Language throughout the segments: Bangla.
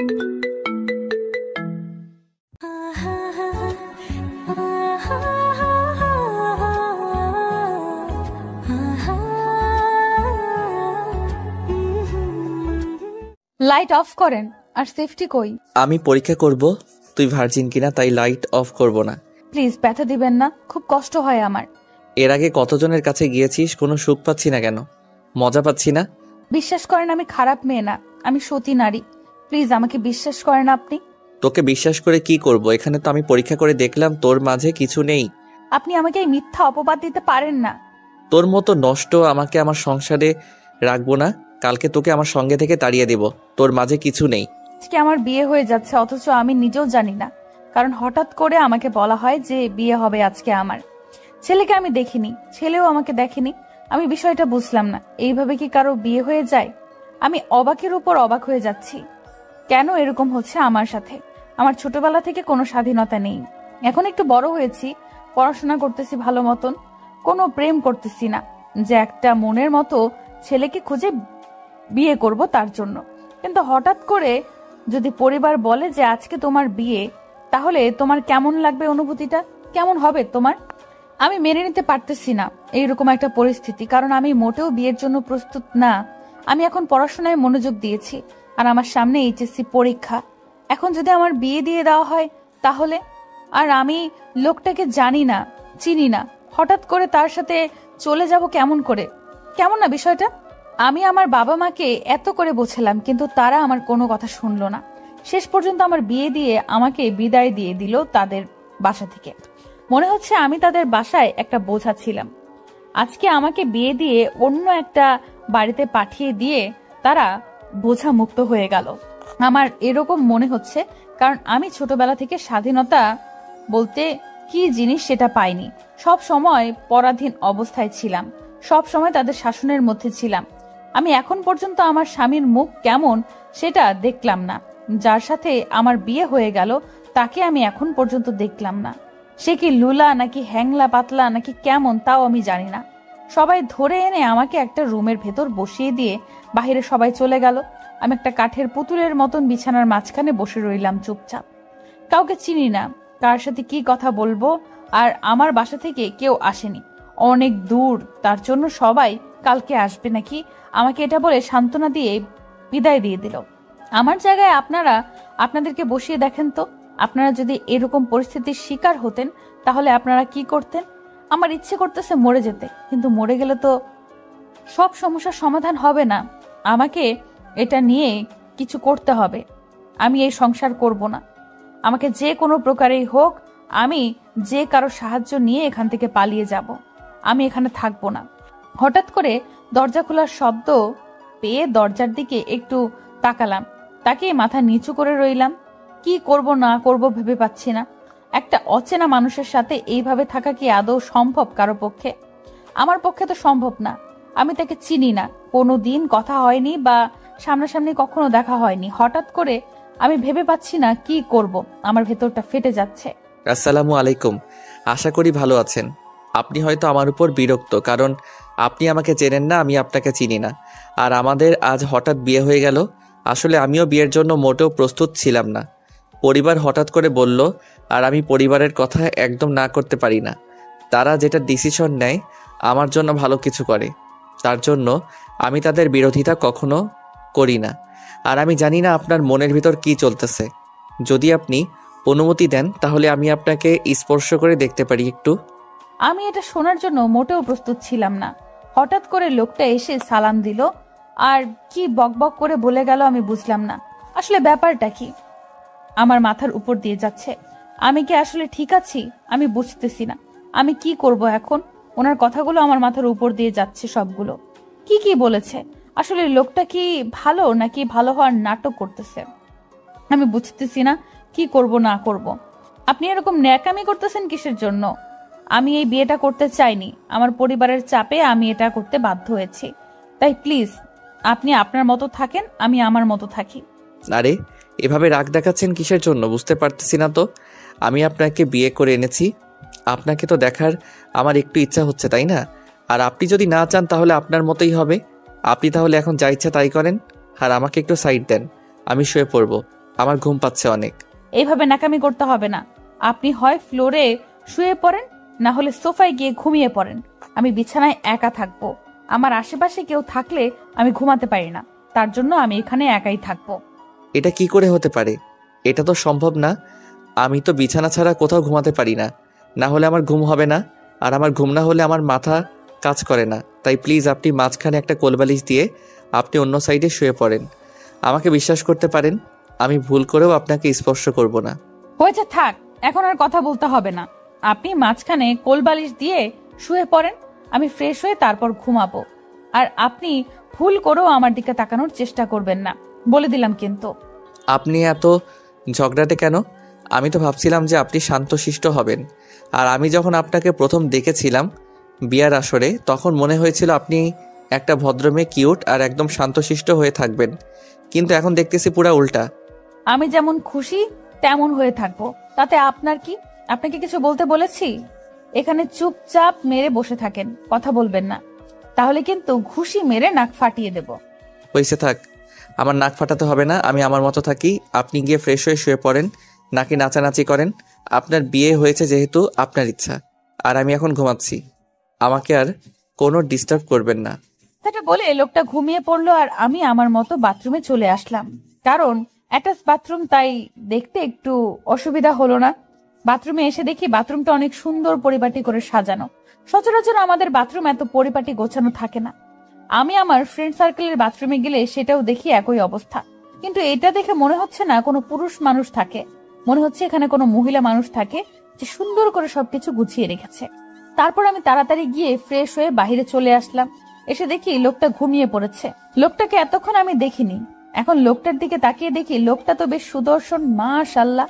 লাইট অফ করেন। আর সেফটি কই? আমি পরীক্ষা করব তুই ভার্জিন কিনা, তাই লাইট অফ করব না। প্লিজ ব্যথা দিবেন না, খুব কষ্ট হয় আমার। এর আগে কতজনের কাছে গিয়েছিস, কোনো সুখ পাচ্ছি না কেন? মজা পাচ্ছি না? বিশ্বাস করেন আমি খারাপ মেয়ে না, আমি সতী নারী। প্লিজ আমাকে বিশ্বাস করেন আপনি। তোকে বিশ্বাস করে কি করব? এখানে তো আমি পরীক্ষা করে দেখলাম তোর মাঝে কিছু নেই। আপনি আমাকে এই মিথ্যা অপবাদ দিতে পারেন না। তোর মতো নষ্ট আমাকে আমার সংসারে রাখবো না। কালকে তোকে আমার সঙ্গে থেকে তাড়িয়ে দেব। তোর মাঝে কিছু নেই। আজকে আমার বিয়ে হয়ে যাচ্ছে, অথচ আমি নিজেও জানি না, কারণ হঠাৎ করে আমাকে বলা হয় যে বিয়ে হবে আজকে আমার। ছেলেকে আমি দেখিনি, ছেলেও আমাকে দেখেনি। আমি বিষয়টা বুঝলাম না, এইভাবে কি কারো বিয়ে হয়ে যায়? আমি অবাকের উপর অবাক হয়ে যাচ্ছি। কেন এরকম হচ্ছে আমার সাথে? আমার ছোটবেলা থেকে কোনো স্বাধীনতা নেই। এখন একটু বড় হয়েছি, পড়াশোনা করতেছি ভালো মতন, কোনো প্রেম করতেছি না যে একটা মনের মতো ছেলেকে খুঁজে বিয়ে করব তার জন্য। কিন্তু হঠাৎ করে যদি পরিবার বলে যে আজকে তোমার বিয়ে, তাহলে তোমার কেমন লাগবে? অনুভূতিটা কেমন হবে তোমার? আমি মেনে নিতে পারতেছি না এইরকম একটা পরিস্থিতি, কারণ আমি মোটেও বিয়ের জন্য প্রস্তুত না। আমি এখন পড়াশোনায় মনোযোগ দিয়েছি, আর আমার সামনে এইচএসসি পরীক্ষা। এখন যদি আমার বিয়ে দিয়ে দেওয়া হয় তাহলে? আর আমি লোকটাকে জানি না, চিনি না, হঠাৎ করে তার সাথে চলে যাব কেমন করে? কেমন না বিষয়টা? আমি আমার বাবা মাকে এত করে বোঝালাম, কিন্তু তারা আমার কোনো কথা শুনলো না। শেষ পর্যন্ত আমার বিয়ে দিয়ে আমাকে বিদায় দিয়ে দিল তাদের বাসা থেকে। মনে হচ্ছে আমি তাদের বাসায় একটা বোঝা ছিলাম। আজকে আমাকে বিয়ে দিয়ে অন্য একটা বাড়িতে পাঠিয়ে দিয়ে তারা বোঝা মুক্ত হয়ে গেল। আমার এরকম মনে হচ্ছে, কারণ আমি ছোটবেলা থেকে স্বাধীনতা বলতে কি জিনিস সেটা পাইনি। সব সময় পরাধীন অবস্থায় ছিলাম, সব সময় তাদের শাসনের মধ্যে ছিলাম। আমি এখন পর্যন্ত আমার স্বামীর মুখ কেমন সেটা দেখলাম না। যার সাথে আমার বিয়ে হয়ে গেল তাকে আমি এখন পর্যন্ত দেখলাম না। সে কি লুলা নাকি হ্যাংলা পাতলা নাকি কেমন তাও আমি জানি না। সবাই ধরে এনে আমাকে একটা রুমের ভেতর বসিয়ে দিয়ে বাহিরে সবাই চলে গেল। আমি একটা কাঠের পুতুলের মতন বিছানার মাঝখানে বসে রইলাম চুপচাপ। কাউকে চিনি না, কার সাথে কি কথা বলবো। আর আমার বাসা থেকে কেউ আসেনি, অনেক দূর, তার জন্য সবাই কালকে আসবে নাকি আমাকে এটা বলে সান্ত্বনা দিয়ে বিদায় দিয়ে দিল। আমার জায়গায় আপনারা আপনাদেরকে বসিয়ে দেখেন তো, আপনারা যদি এরকম পরিস্থিতির শিকার হতেন তাহলে আপনারা কি করতেন? আমার ইচ্ছে করতেছে মরে যেতে, কিন্তু মরে গেলে তো সব সমস্যার সমাধান হবে না। আমাকে এটা নিয়ে কিছু করতে হবে। আমি এই সংসার করব না। আমাকে যে কোনো প্রকারেই হোক, আমি যে কারো সাহায্য নিয়ে এখান থেকে পালিয়ে যাব। আমি এখানে থাকবো না। হঠাৎ করে দরজা খোলার শব্দ পেয়ে দরজার দিকে একটু তাকালাম, তাকে মাথা নিচু করে রইলাম। কি করব না করব ভেবে পাচ্ছি না। একটা অচেনা মানুষের সাথে এইভাবে থাকা কি আদৌ সম্ভব কারো পক্ষে? আমার পক্ষে তো সম্ভব না। আমি তাকে চিনি না, কোনো দিন কথা হয়নি বা সামনাসামনি কখনো দেখা হয়নি। হঠাৎ করে আমি ভেবে পাচ্ছি না কি করব, আমার ভেতরটা ফেটে যাচ্ছে। আসসালামু আলাইকুম। আশা করি ভালো আছেন। আপনি হয়তো আমার উপর বিরক্ত, কারণ আপনি আমাকে চেনেন না, আমি আপনাকে চিনি না। আর আমাদের আজ হঠাৎ বিয়ে হয়ে গেল। আসলে আমিও বিয়ের জন্য মোটেও প্রস্তুত ছিলাম না। পরিবার হঠাৎ করে বলল, আর আমি পরিবারের কথা একদম না করতে পারি না। তারা যেটা ডিসিশন নেয় আমার জন্য ভালো কিছু করে, তার জন্য আমি তাদের বিরোধিতা কখনো করি না। আর আমি জানি না আপনার মনের ভিতর কি চলতেছে। যদি আপনি অনুমতি দেন তাহলে আমি আপনাকে স্পর্শ করে দেখতে পারি একটু। আমি এটা শোনার জন্য মোটেও প্রস্তুত ছিলাম না। হঠাৎ করে লোকটা এসে সালাম দিল আর কি বকবক করে বলে গেল আমি বুঝলাম না। আসলে ব্যাপারটা কি? আমার মাথার উপর দিয়ে যাচ্ছে। আমি কি আসলে ঠিক আছি? আমি বুঝতেছি না আমি কি করব এখন। ওনার কথাগুলো আমার মাথার উপর দিয়ে যাচ্ছে সবগুলো। কি কি বলেছে? আসলে লোকটা কি ভালো নাকি ভালো হওয়ার নাটক করতেছে? আমি বুঝতেছি না কি করব না করব। আপনি এরকম ন্যাকামি করতেছেন কিসের জন্য? আমি এই বিয়েটা করতে চাইনি, আমার পরিবারের চাপে আমি এটা করতে বাধ্য হয়েছি। তাই প্লিজ আপনি আপনার মতো থাকেন, আমি আমার মতো থাকি। আরে এভাবে রাগ দেখাচ্ছেন কিসের জন্য বুঝতে পারতেছি না তো। আমি আপনাকে বিয়ে করে এনেছি, আপনাকে তো দেখার আমার একটু ইচ্ছা হচ্ছে, তাই না? আর আপনি যদি না চান তাহলে আপনার মতোই হবে। আপনি তাহলে এখন যা ইচ্ছা তাই করেন, আর আমাকে একটু সাইড দেন, আমি শুয়ে পড়ব। আমার ঘুম পাচ্ছে অনেক। এইভাবে নাকামি করতে হবে না। আপনি হয় ফ্লোরে শুয়ে পড়েন, না হলে সোফায় গিয়ে ঘুমিয়ে পড়েন। আমি বিছানায় একা থাকবো। আমার আশেপাশে কেউ থাকলে আমি ঘুমাতে পারি না, তার জন্য আমি এখানে একাই থাকবো। এটা কি করে হতে পারে? এটা তো সম্ভব না। আমি তো বিছানা ছাড়া কোথাও ঘুমাতে পারি না। না হলে আমার ঘুম হবে না, আর আমার ঘুম না হলে আমার মাথা কাজ করে না। তাই প্লিজ আপনি মাঝখানে একটা কোলবালিশ দিয়ে আপনি অন্য সাইডে শুয়ে পড়েন। আমাকে বিশ্বাস করতে পারেন, আমি ভুল করেও আপনাকে স্পর্শ করব না। হয়েছে, থাক, এখন আর কথা বলতে হবে না। আপনি মাঝখানে কোলবালিশ দিয়ে শুয়ে পড়েন, আমি ফ্রেশ হয়ে তারপর ঘুমাবো। আর আপনি ভুল করেও আমার দিকে তাকানোর চেষ্টা করবেন না, বলে দিলাম কিন্তু। আপনি এত ঝগড়াটে কেন? আমি তো ভাবছিলাম যে আপনি শান্তশিষ্ট হবেন। আর আমি যখন আপনাকে প্রথম দেখেছিলাম বিয়ার আসরে, তখন মনে হয়েছিল আপনি একটা ভদ্রমেয়ে, কিউট আর একদম শান্তশিষ্ট হয়ে থাকবেন। কিন্তু এখন দেখতেছি পুরা উল্টা। আমি যেমন খুশি তেমন হয়ে থাকবো, তাতে আপনার কি? আপনাকে কিছু বলতে বলেছি? এখানে চুপচাপ মেরে বসে থাকেন, কথা বলবেন না, তাহলে কিন্তু ঘুষি মেরে নাক ফাটিয়ে দেব। হয়েছে, থাক। আমার নাক ফাটাতে হবে না, আমি আমার মতো থাকি। আপনি গিয়ে ফ্রেশ হয়ে শুয়ে পড়েন, নাকি নাচানাচি করেন। আপনার বিয়ে হয়েছে যেহেতু আপনার ইচ্ছা, আর আমি এখন ঘুমাচ্ছি। আমাকে আর কোনো ডিস্টার্ব করবেন না। সেটা বলে লোকটা ঘুমিয়ে পড়লো, আর আমি আমার মতো বাথরুমে চলে আসলাম। কারণ অ্যাটাচ বাথরুম, তাই দেখতে একটু অসুবিধা হলো না। বাথরুমে এসে দেখি বাথরুমটা অনেক সুন্দর পরিপাটি করে সাজানো। সচরাচর আমাদের বাথরুম এত পরিপাটি গোছানো থাকে না। আমি আমার ফ্রেন্ড সার্কেলের বাথরুমে গেলে সেটাও দেখি একই অবস্থা, কিন্তু এটা দেখে মনে হচ্ছে না কোনো পুরুষ মানুষ থাকে, মনে হচ্ছে এখানে কোনো মহিলা মানুষ থাকে যে সুন্দর করে সবকিছু গুছিয়ে রেখেছে। তারপর আমি তাড়াতাড়ি গিয়ে ফ্রেশ হয়ে বাইরে চলে আসলাম। এসে দেখি লোকটা ঘুমিয়ে পড়েছে। লোকটাকে এতক্ষণ আমি দেখিনি, এখন লোকটার দিকে তাকিয়ে দেখি লোকটা তো বেশ সুদর্শন, মাশাআল্লাহ।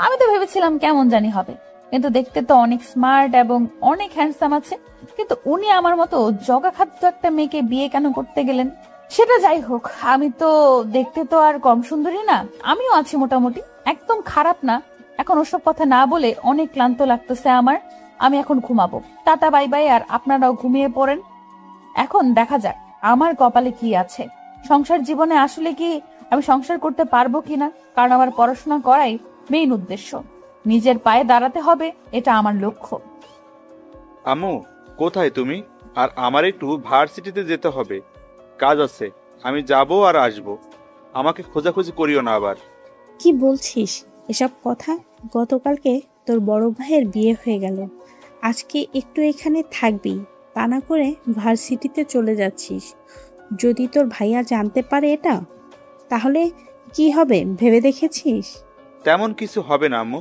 আমি তো ভেবেছিলাম কেমন জানি হবে, কিন্তু দেখতে তো অনেক স্মার্ট এবং অনেক হ্যান্ডসাম আছে। কিন্তু উনি আমার মতো জগা খাদ্য একটা মেয়েকে বিয়ে কেন করতে গেলেন? সেটা যাই হোক, আমি তো দেখতে তো আর কম সুন্দরী না, আমিও আছি মোটামুটি, একদম খারাপ না। এখন ওসব কথা না বলে অনেক ক্লান্ত লাগতেছে আমার। আমি এখন ঘুমাবো। Tata, bye bye. আর আপনারাও ঘুমিয়ে পড়েন। এখন দেখা যাক আমার কপালে কি আছে। সংসার জীবনে আসলে কি আমি সংসার করতে পারবো কিনা, কারণ আমার পড়াশোনা করাই মেইন উদ্দেশ্য। নিজের পায়ে দাঁড়াতে হবে, এটা আমার লক্ষ্য। আম্মু, কোথায় তুমি? আর আমার একটু ভার্সিটিতে যেতে হবে, কাজ আছে। আমি যাব আর আসব, আমাকে খোঁজাখুঁজি করিও না আবার। কি বলছিস এসব কথা? গতকালকে তোর বড় ভাইয়ের বিয়ে হয়ে গেল, আজকে একটু এখানে থাকবি, তা না করে ভার্সিটিতে চলে যাচ্ছিস। যদি তোর ভাইয়া জানতে পারে এটা, তাহলে কি হবে ভেবে দেখেছিস? তেমন কিছু হবে না আম্মু,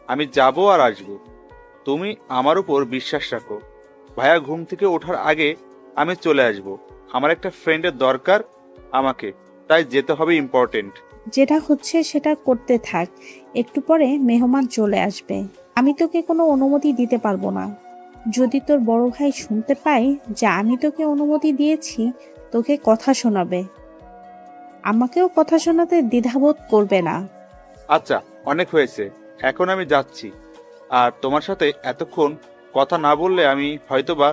আমি যাব আর আসব। তুমি আমার উপর বিশ্বাস রাখো। ভাইয়া ঘুম থেকে ওঠার আগে আমি চলে আসব। আমার একটা ফ্রেন্ডের দরকার আমাকে, তাই যেতে হবে, ইম্পর্টেন্ট। যেটা হচ্ছে সেটা করতে থাক, একটু পরে মেহমান চলে আসবে। আমি তোকে কোনো অনুমতি দিতে পারবো না। যদি তোর বড় ভাই শুনতে পায় যে আমি তোকে অনুমতি দিয়েছি, তোকে কথা শোনাবে, আমাকেও কথা শোনাতে দ্বিধাবোধ করবে না। আচ্ছা, অনেক হয়েছে, এখন আমি যাচ্ছি। আর তোমার সাথে এতক্ষণ কথা না বললে আমি হয়তোবা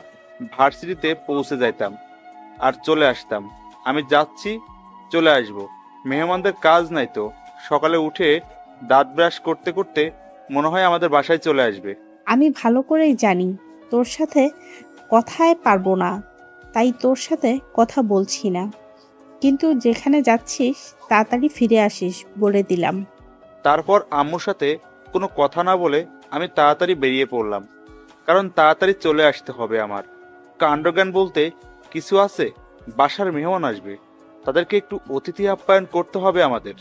ভার্সিটিতে পৌঁছে যাইতাম আর চলে আসতাম। আমি যাচ্ছি, চলে আসব। মেহমানদের কাজ নাই তো, সকালে উঠে দাঁত ব্রাশ করতে করতে মনে হয় আমাদের বাসায় চলে আসবে। আমি ভালো করেই জানি তোর সাথে কথায় পারবো না, তাই তোর সাথে কথা বলছি না। কিন্তু যেখানে যাচ্ছিস তাড়াতাড়ি ফিরে আসিস, বলে দিলাম। তারপর আম্মুর সাথে কোনো কথা না বলে আমি তাড়াতাড়ি বেরিয়ে পড়লাম, কারণ তাড়াতাড়ি চলে আসতে হবে আমার। কাণ্ডজ্ঞান বলতে কিছু আছে। বাসার মেহমান আসবে, তাদেরকে একটু অতিথি আপ্যায়ন করতে হবে আমাদের,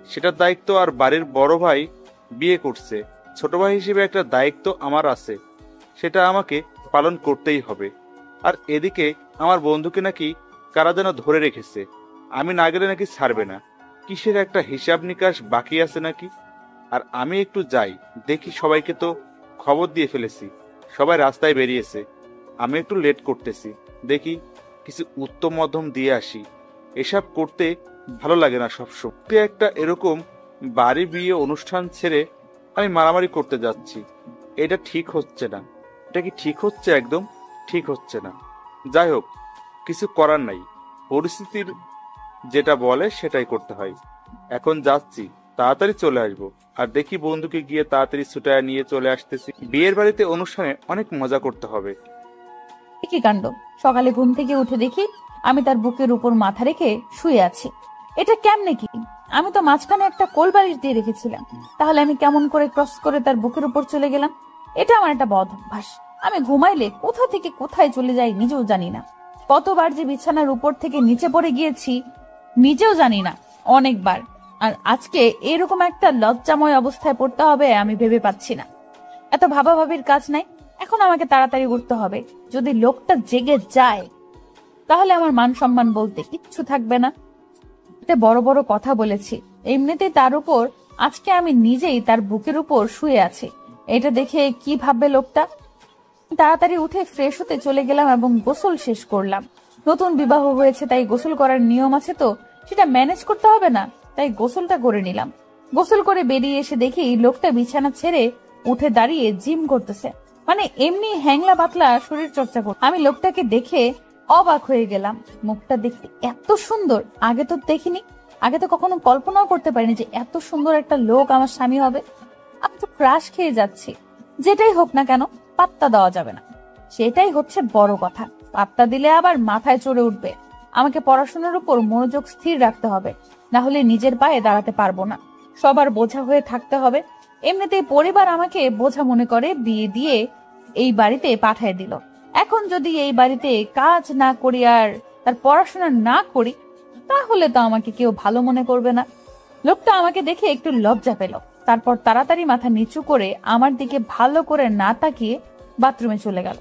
সেটার দায়িত্ব। আর বাড়ির বড় ভাই বিয়ে করছে, ছোট ভাই হিসেবে একটা দায়িত্ব আমার আছে, সেটা আমাকে পালন করতেই হবে। আর এদিকে আমার বন্ধুকে নাকি কারা যেন ধরে রেখেছে, আমি না গেলে নাকি ছাড়বে না। কিসের একটা হিসাব নিকাশ বাকি আছে নাকি। আর আমি একটু যাই, দেখি সবাইকে তো খবর দিয়ে ফেলেছি, সবাই রাস্তায় বেরিয়েছে, আমি একটু লেট করতেছি, দেখি কিছু উত্তম মধ্যম দিয়ে আসি। এসব করতে ভালো লাগে না সবসময়। একটা এরকম বাড়ি বিয়ে অনুষ্ঠান ছেড়ে আমি মারামারি করতে যাচ্ছি, এটা ঠিক হচ্ছে না। এটা কি ঠিক হচ্ছে? একদম ঠিক হচ্ছে না। যাই হোক, কিছু করার নাই, পরিস্থিতির যেটা বলে সেটাই করতে হয়। এখন যাচ্ছি, তাড়াতাড়ি চলে আসবো। আর দেখি বন্ধুকে গিয়ে তাড়াতাড়ি ছুটায় নিয়ে চলে আসতেছি। বিয়ের বাড়িতে অনুষ্ঠানে অনেক মজা করতে হবে। কি কাণ্ড, সকালে ঘুম থেকে উঠে দেখি আমি তার বুকের উপর মাথা রেখে শুয়ে আছি। এটা কেমনে কি? আমি তো মাঝখানে একটা কোল বালিশ দিয়ে রেখেছিলাম, তাহলে আমি কেমন করে ক্রস করে তার বুকের উপর চলে গেলাম? এটা আমার একটা বদ অভ্যাস। আমি ঘুমাইলে কোথা থেকে কোথায় চলে যাই নিজেও জানি না। কতবার যে বিছানার উপর থেকে নিচে পড়ে গিয়েছি নিজেও জানি না, অনেকবার। আর আজকে এরকম একটা লজ্জাময় অবস্থায় পড়তে হবে আমি ভেবে পাচ্ছি না। এত ভাবাভাবির কাজ নাই, এখন আমাকে তাড়াতাড়ি উঠতে হবে। যদি লোকটা জেগে যায় তাহলে আমার মান সম্মান বলতে কিচ্ছু থাকবে না। বড় বড় কথা বলেছি, এমনিতেই তার উপর আজকে আমি নিজেই তার বুকের উপর শুয়ে আছি। এটা দেখে কি ভাববে লোকটা? তাড়াতাড়ি উঠে ফ্রেশ হতে চলে গেলাম এবং গোসল শেষ করলাম। নতুন বিবাহ হয়েছে, তাই গোসল করার নিয়ম আছে, তো সেটা ম্যানেজ করতে হবে না, তাই গোসলটা করে নিলাম। গোসল করে বেরিয়ে এসে দেখি লোকটা বিছানা ছেড়ে উঠে দাঁড়িয়ে জিম করতেছে, মানে এমনি হ্যাংলা পাতলা শরীর চর্চা করতে। আমি লোকটাকে দেখে অবাক হয়ে গেলাম। মুখটা দেখতে এত সুন্দর, আগে তো দেখিনি, আগে তো কখনো কল্পনাও করতে পারিনি যে এত সুন্দর একটা লোক আমার স্বামী হবে। আমি তো ক্রাশ খেয়ে যাচ্ছি। যেটাই হোক না কেন পাত্তা দেওয়া যাবে না, সেটাই হচ্ছে বড় কথা। পাত্তা দিলে আবার মাথায় চড়ে উঠবে। আমাকে পড়াশোনার উপর মনোযোগ স্থির রাখতে হবে, না হলে নিজের পায়ে দাঁড়াতে পারবো না। সবার বোঝা হয়ে থাকতে হবে। এমনিতেই পরিবার আমাকে বোঝা মনে করে বিয়ে দিয়ে এই বাড়িতে পাঠিয়ে দিল। এখন যদি এই বাড়িতে কাজ না করি আর তার পড়াশোনা না করি, তাহলে তো আমাকে কেউ ভালো মনে করবে না। লোকটা আমাকে দেখে একটু লজ্জা পেল, তারপর তাড়াতাড়ি মাথা নিচু করে আমার দিকে ভালো করে না তাকিয়ে বাথরুমে চলে গেল।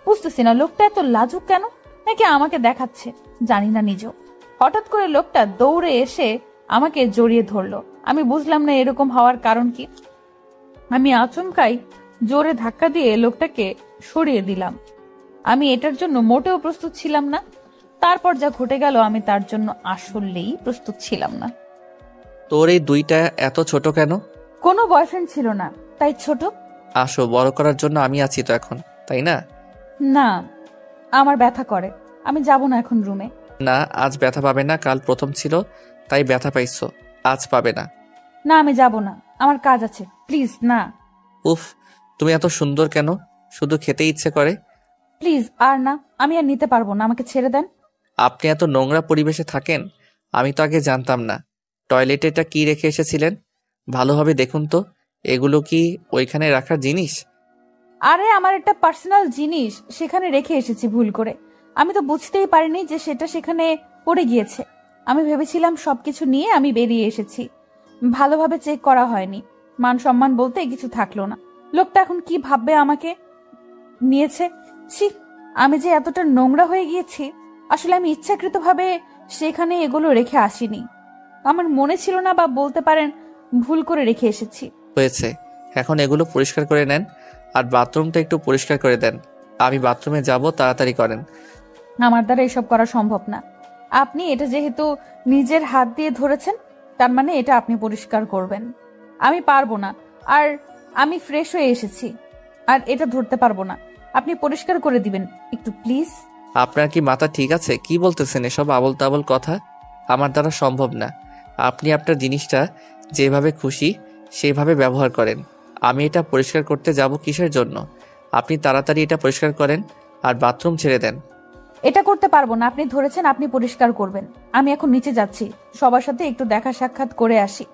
বুঝতেছি না লোকটা এত লাজুক কেন, নাকি আমাকে দেখাচ্ছে, জানি না নিজেও। হঠাৎ করে লোকটা দৌড়ে এসে আমাকে জড়িয়ে ধরলো। আমি বুঝলাম না এরকম হওয়ার কারণ কি। আমি আচমকাই জোরে ধাক্কা দিয়ে লোকটাকে সরিয়ে দিলাম। আমি এটার জন্য মোটেও প্রস্তুত ছিলাম না। তারপর যা ঘটে গেল আমি তার জন্য আসলেই প্রস্তুত ছিলাম না। তোর এই দুইটা এত ছোট কেন? কোনো বয়ফ্রেন্ড ছিল না, তাই ছোট। আসো, বড় করার জন্য আমি আছি তো এখন, তাই না? না, আমার ব্যথা করে, আমি যাব না এখন রুমে। না, আজ ব্যথা পাবে না, কাল প্রথম ছিল তাই ব্যথা পাইছো, আজ পাবে না। না, আমি যাব না, আমার কাজ আছে, প্লিজ না। উফ, তুমি এত সুন্দর কেন? শুধু খেতে ইচ্ছে করে। প্লিজ আর না, আমি আর নিতে পারবো না, আমাকে ছেড়ে দেন। আপনি এত নোংরা পরিবেশে থাকেন? আমি তো আগে জানতাম না। টয়লেটে এটা কি রেখে এসেছিলেন? ভালোভাবে দেখুন তো, এগুলো কি ওইখানে রাখার জিনিস? আরে আমার একটা পার্সোনাল জিনিস সেখানে রেখে এসেছি ভুল করে। আমি তো বুঝতেই পারিনি যে সেটা সেখানে পড়ে গিয়েছে। আমি ভেবেছিলাম সবকিছু নিয়ে আমি বেরিয়ে এসেছি, ভালোভাবে চেক করা হয়নি। মান সম্মান বলতে কিছু থাকলো না। লোকটা এখন কি ভাববে আমাকে নিয়েছে। ছি, আমি যে এতটা নোংরা হয়ে গিয়েছি। আসলে আমি ইচ্ছাকৃতভাবে সেখানে এগুলো রেখে আসিনি, আমার মনে ছিল না, বা বলতে পারেন ভুল করে রেখে এসেছি। হয়েছে, এখন এগুলো পরিষ্কার করে নেন আর বাথরুমটা একটু পরিষ্কার করে দেন। আমি বাথরুমে যাব, তাড়াতাড়ি করেন। আমার দ্বারা এসব করা সম্ভব না। আপনি এটা যেহেতু নিজের হাত দিয়ে ধরেছেন, তার মানে এটা আপনি পরিষ্কার করবেন। আমি পারবো না, আর আমি ফ্রেশ হয়ে এসেছি, আর এটা ধরতে পারবো না। আপনি পরিষ্কার করে দিবেন একটু প্লিজ। আপনার কি মাথা ঠিক আছে? কি বলতেছেন এসব আবল তাবল কথা? আমার দ্বারা সম্ভব না। আপনি আপনার জিনিসটা যেভাবে খুশি সেভাবে ব্যবহার করেন। আমি এটা পরিষ্কার করতে যাব কিসের জন্য? আপনি তাড়াতাড়ি এটা পরিষ্কার করেন আর বাথরুম ছেড়ে দেন। এটা করতে পারবো না, আপনি ধরেছেন, আপনি পরিষ্কার করবেন। আমি এখন নিচে যাচ্ছি, সবার সাথে একটু দেখা সাক্ষাৎ করে আসি।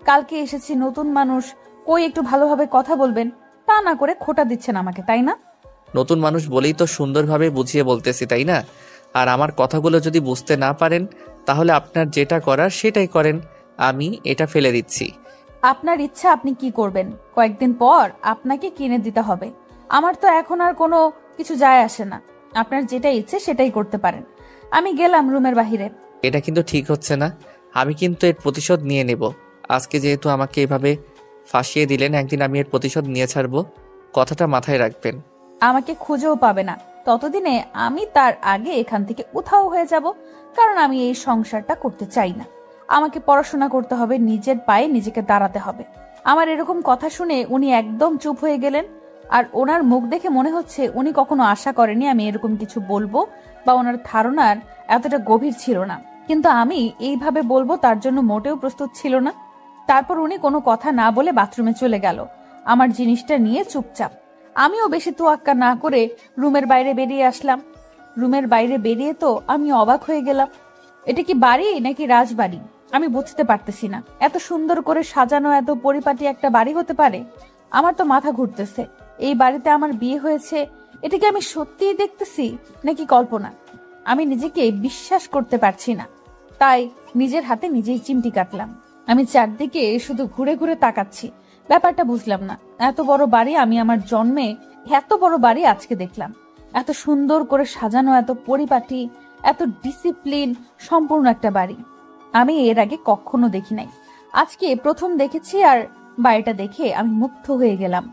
কালকে এসেছি, নতুন মানুষ, কই একটু ভালোভাবে কথা বলবেন, তা না করে খোটা দিচ্ছেন আমাকে, তাই না? নতুন মানুষ বলেই তো সুন্দরভাবে বুঝিয়ে বলতেছি, তাই না? আর আমার কথাগুলো যদি বুঝতে না পারেন তাহলে আপনার যেটা করার সেটাই করেন। আমি এটা ফেলে দিচ্ছি। আপনার ইচ্ছা, আপনি কি করবেন? কয়েকদিন পর আপনাকে কিনে দিতে হবে। আমার তো এখন আর কোনো কিছু যায় আসে না। আপনার যেটা ইচ্ছে সেটাই করতে পারেন। আমি গেলাম রুমের বাহিরে। এটা কিন্তু ঠিক হচ্ছে না। আমি কিন্তু এর প্রতিশোধ নিয়ে নেব। আজকে যেহেতু আমাকে এভাবে ফাঁসিয়ে দিলেন, একদিন আমি এর প্রতিশোধ নিয়ে ছাড়বো। কথাটা মাথায় রাখবেন। আমাকে খুঁজেও পাবে না, ততদিনে আমি তার আগে এখান থেকে উধাও হয়ে যাব। কারণ আমি এই সংসারটা করতে চাই না। আমাকে পড়াশোনা করতে হবে, নিজের পায়ে নিজেকে দাঁড়াতে হবে। আমার এরকম কথা শুনে উনি একদম চুপ হয়ে গেলেন। আর ওনার মুখ দেখে মনে হচ্ছে উনি কখনো আশা করেনি আমি এরকম কিছু বলবো, বা ওনার ধারণার এতটা গভীর ছিল না। কিন্তু আমি এইভাবে বলবো তার জন্য মোটেও প্রস্তুত ছিল না। তারপর উনি কোনো কথা না বলে বাথরুমে চলে গেল আমার জিনিসটা নিয়ে চুপচাপ। আমিও বেশি তোয়াক্কা না করে রুমের বাইরে বেরিয়ে আসলাম। রুমের বাইরে বেরিয়ে তো আমি অবাক হয়ে গেলাম। এটা কি বাড়ি নাকি রাজবাড়ি আমি বুঝতে পারতেছি না। এত সুন্দর করে সাজানো এত পরিপাটি একটা বাড়ি হতে পারে? আমার তো মাথা ঘুরতেছে। এই বাড়িতে আমার বিয়ে হয়েছে, এটা কি আমি সত্যিই দেখতেছি নাকি কল্পনা? আমি নিজেকে বিশ্বাস করতে পারছি না, তাই নিজের হাতে নিজেই চিমটি কাটলাম। আমি চারদিকে শুধু ঘুরে ঘুরে তাকাচ্ছি, ব্যাপারটা বুঝলাম না। এত বড় বাড়ি আমি আমার জন্মে, এত বড় বাড়ি আজকে দেখলাম। এত সুন্দর করে সাজানো, এত পরিপাটি, এত ডিসিপ্লিন সম্পূর্ণ একটা বাড়ি আমি এর আগে কখনো দেখি নাই। আজকে প্রথম দেখেছি, আর বাড়িটা দেখে আমি মুগ্ধ হয়ে গেলাম।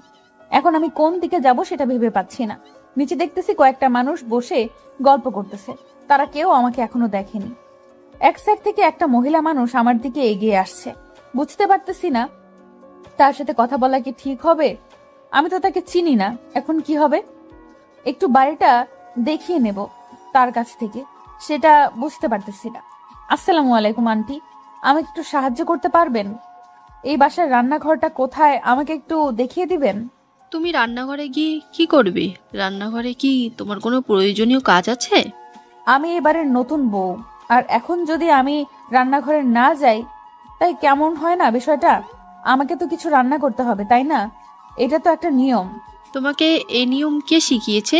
এখন আমি কোন দিকে যাব সেটা ভেবে পাচ্ছি না। নিচে দেখতেছি কয়েকটা মানুষ বসে গল্প করতেছে, তারা কেউ আমাকে এখনো দেখেনি। এক সাইড থেকে একটা মহিলা মানুষ আমার দিকে এগিয়ে আসছে, বুঝতে পারতেছি না তার সাথে কথা বলা কি ঠিক হবে। আমি তো তাকে চিনি না, এখন কি হবে? একটু বাড়িটা দেখিয়ে নেব তার কাছ থেকে, সেটা বুঝতে পারতেছি না। আসসালামু আলাইকুম আন্টি, আমাকে একটু সাহায্য করতে পারবেন? এই বাসার রান্নাঘরটা কোথায় আমাকে একটু দেখিয়ে দিবেন? তুমি রান্নাঘরে গিয়ে কি করবে? রান্নাঘরে কি তোমার কোনো প্রয়োজনীয় কাজ আছে? আমি এবারের নতুন বউ, আর এখন যদি আমি রান্নাঘরে না যাই তাই কেমন হয় না বিষয়টা? আমাকে তো কিছু রান্না করতে হবে, তাই না? এটা তো একটা নিয়ম। তোমাকে এই নিয়ম কে শিখিয়েছে?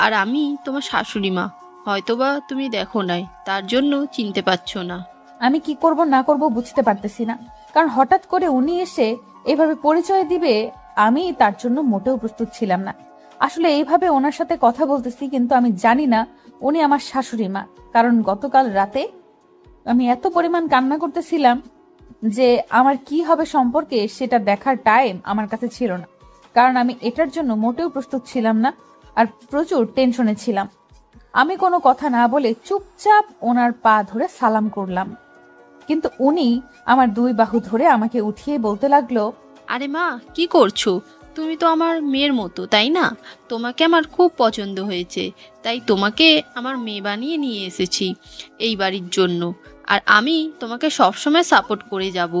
আর আমি তোমার শাশুড়ি মা, হয়তোবা তুমি দেখো নাই, তার জন্য চিনতে পারছো না। আমি কি করব না করব বুঝতে পারতেছি না, কারণ হঠাৎ করে উনি এসে এভাবে পরিচয় দিবে, আমি তার জন্য মোটেও প্রস্তুত ছিলাম না। আসলে এইভাবে ওনার সাথে কথা বলতেছি, কিন্তু আমি জানি না উনি আমার শাশুড়ি মা। কারণ গতকাল রাতে আমি এত পরিমাণ কান্না করতেছিলাম যে আমার কি হবে সম্পর্কে সেটা দেখার টাইম আমার কাছে ছিল না। কারণ আমি এটার জন্য মোটেও প্রস্তুত ছিলাম না, আর প্রচুর টেনশনে ছিলাম। আমি কোনো কথা না বলে চুপচাপ ওনার পা ধরে সালাম করলাম, কিন্তু উনি আমার দুই বাহু ধরে আমাকে উঠিয়ে বলতে লাগলো, আরে মা, কি করছো? তুমি তো আমার মেয়ের মতো, তাই না? তোমাকে আমার খুব পছন্দ হয়েছে, তাই তোমাকে আমার মেয়ে বানিয়ে নিয়ে এসেছি এই বাড়ির জন্য। আর আমি তোমাকে সবসময় সাপোর্ট করে যাব।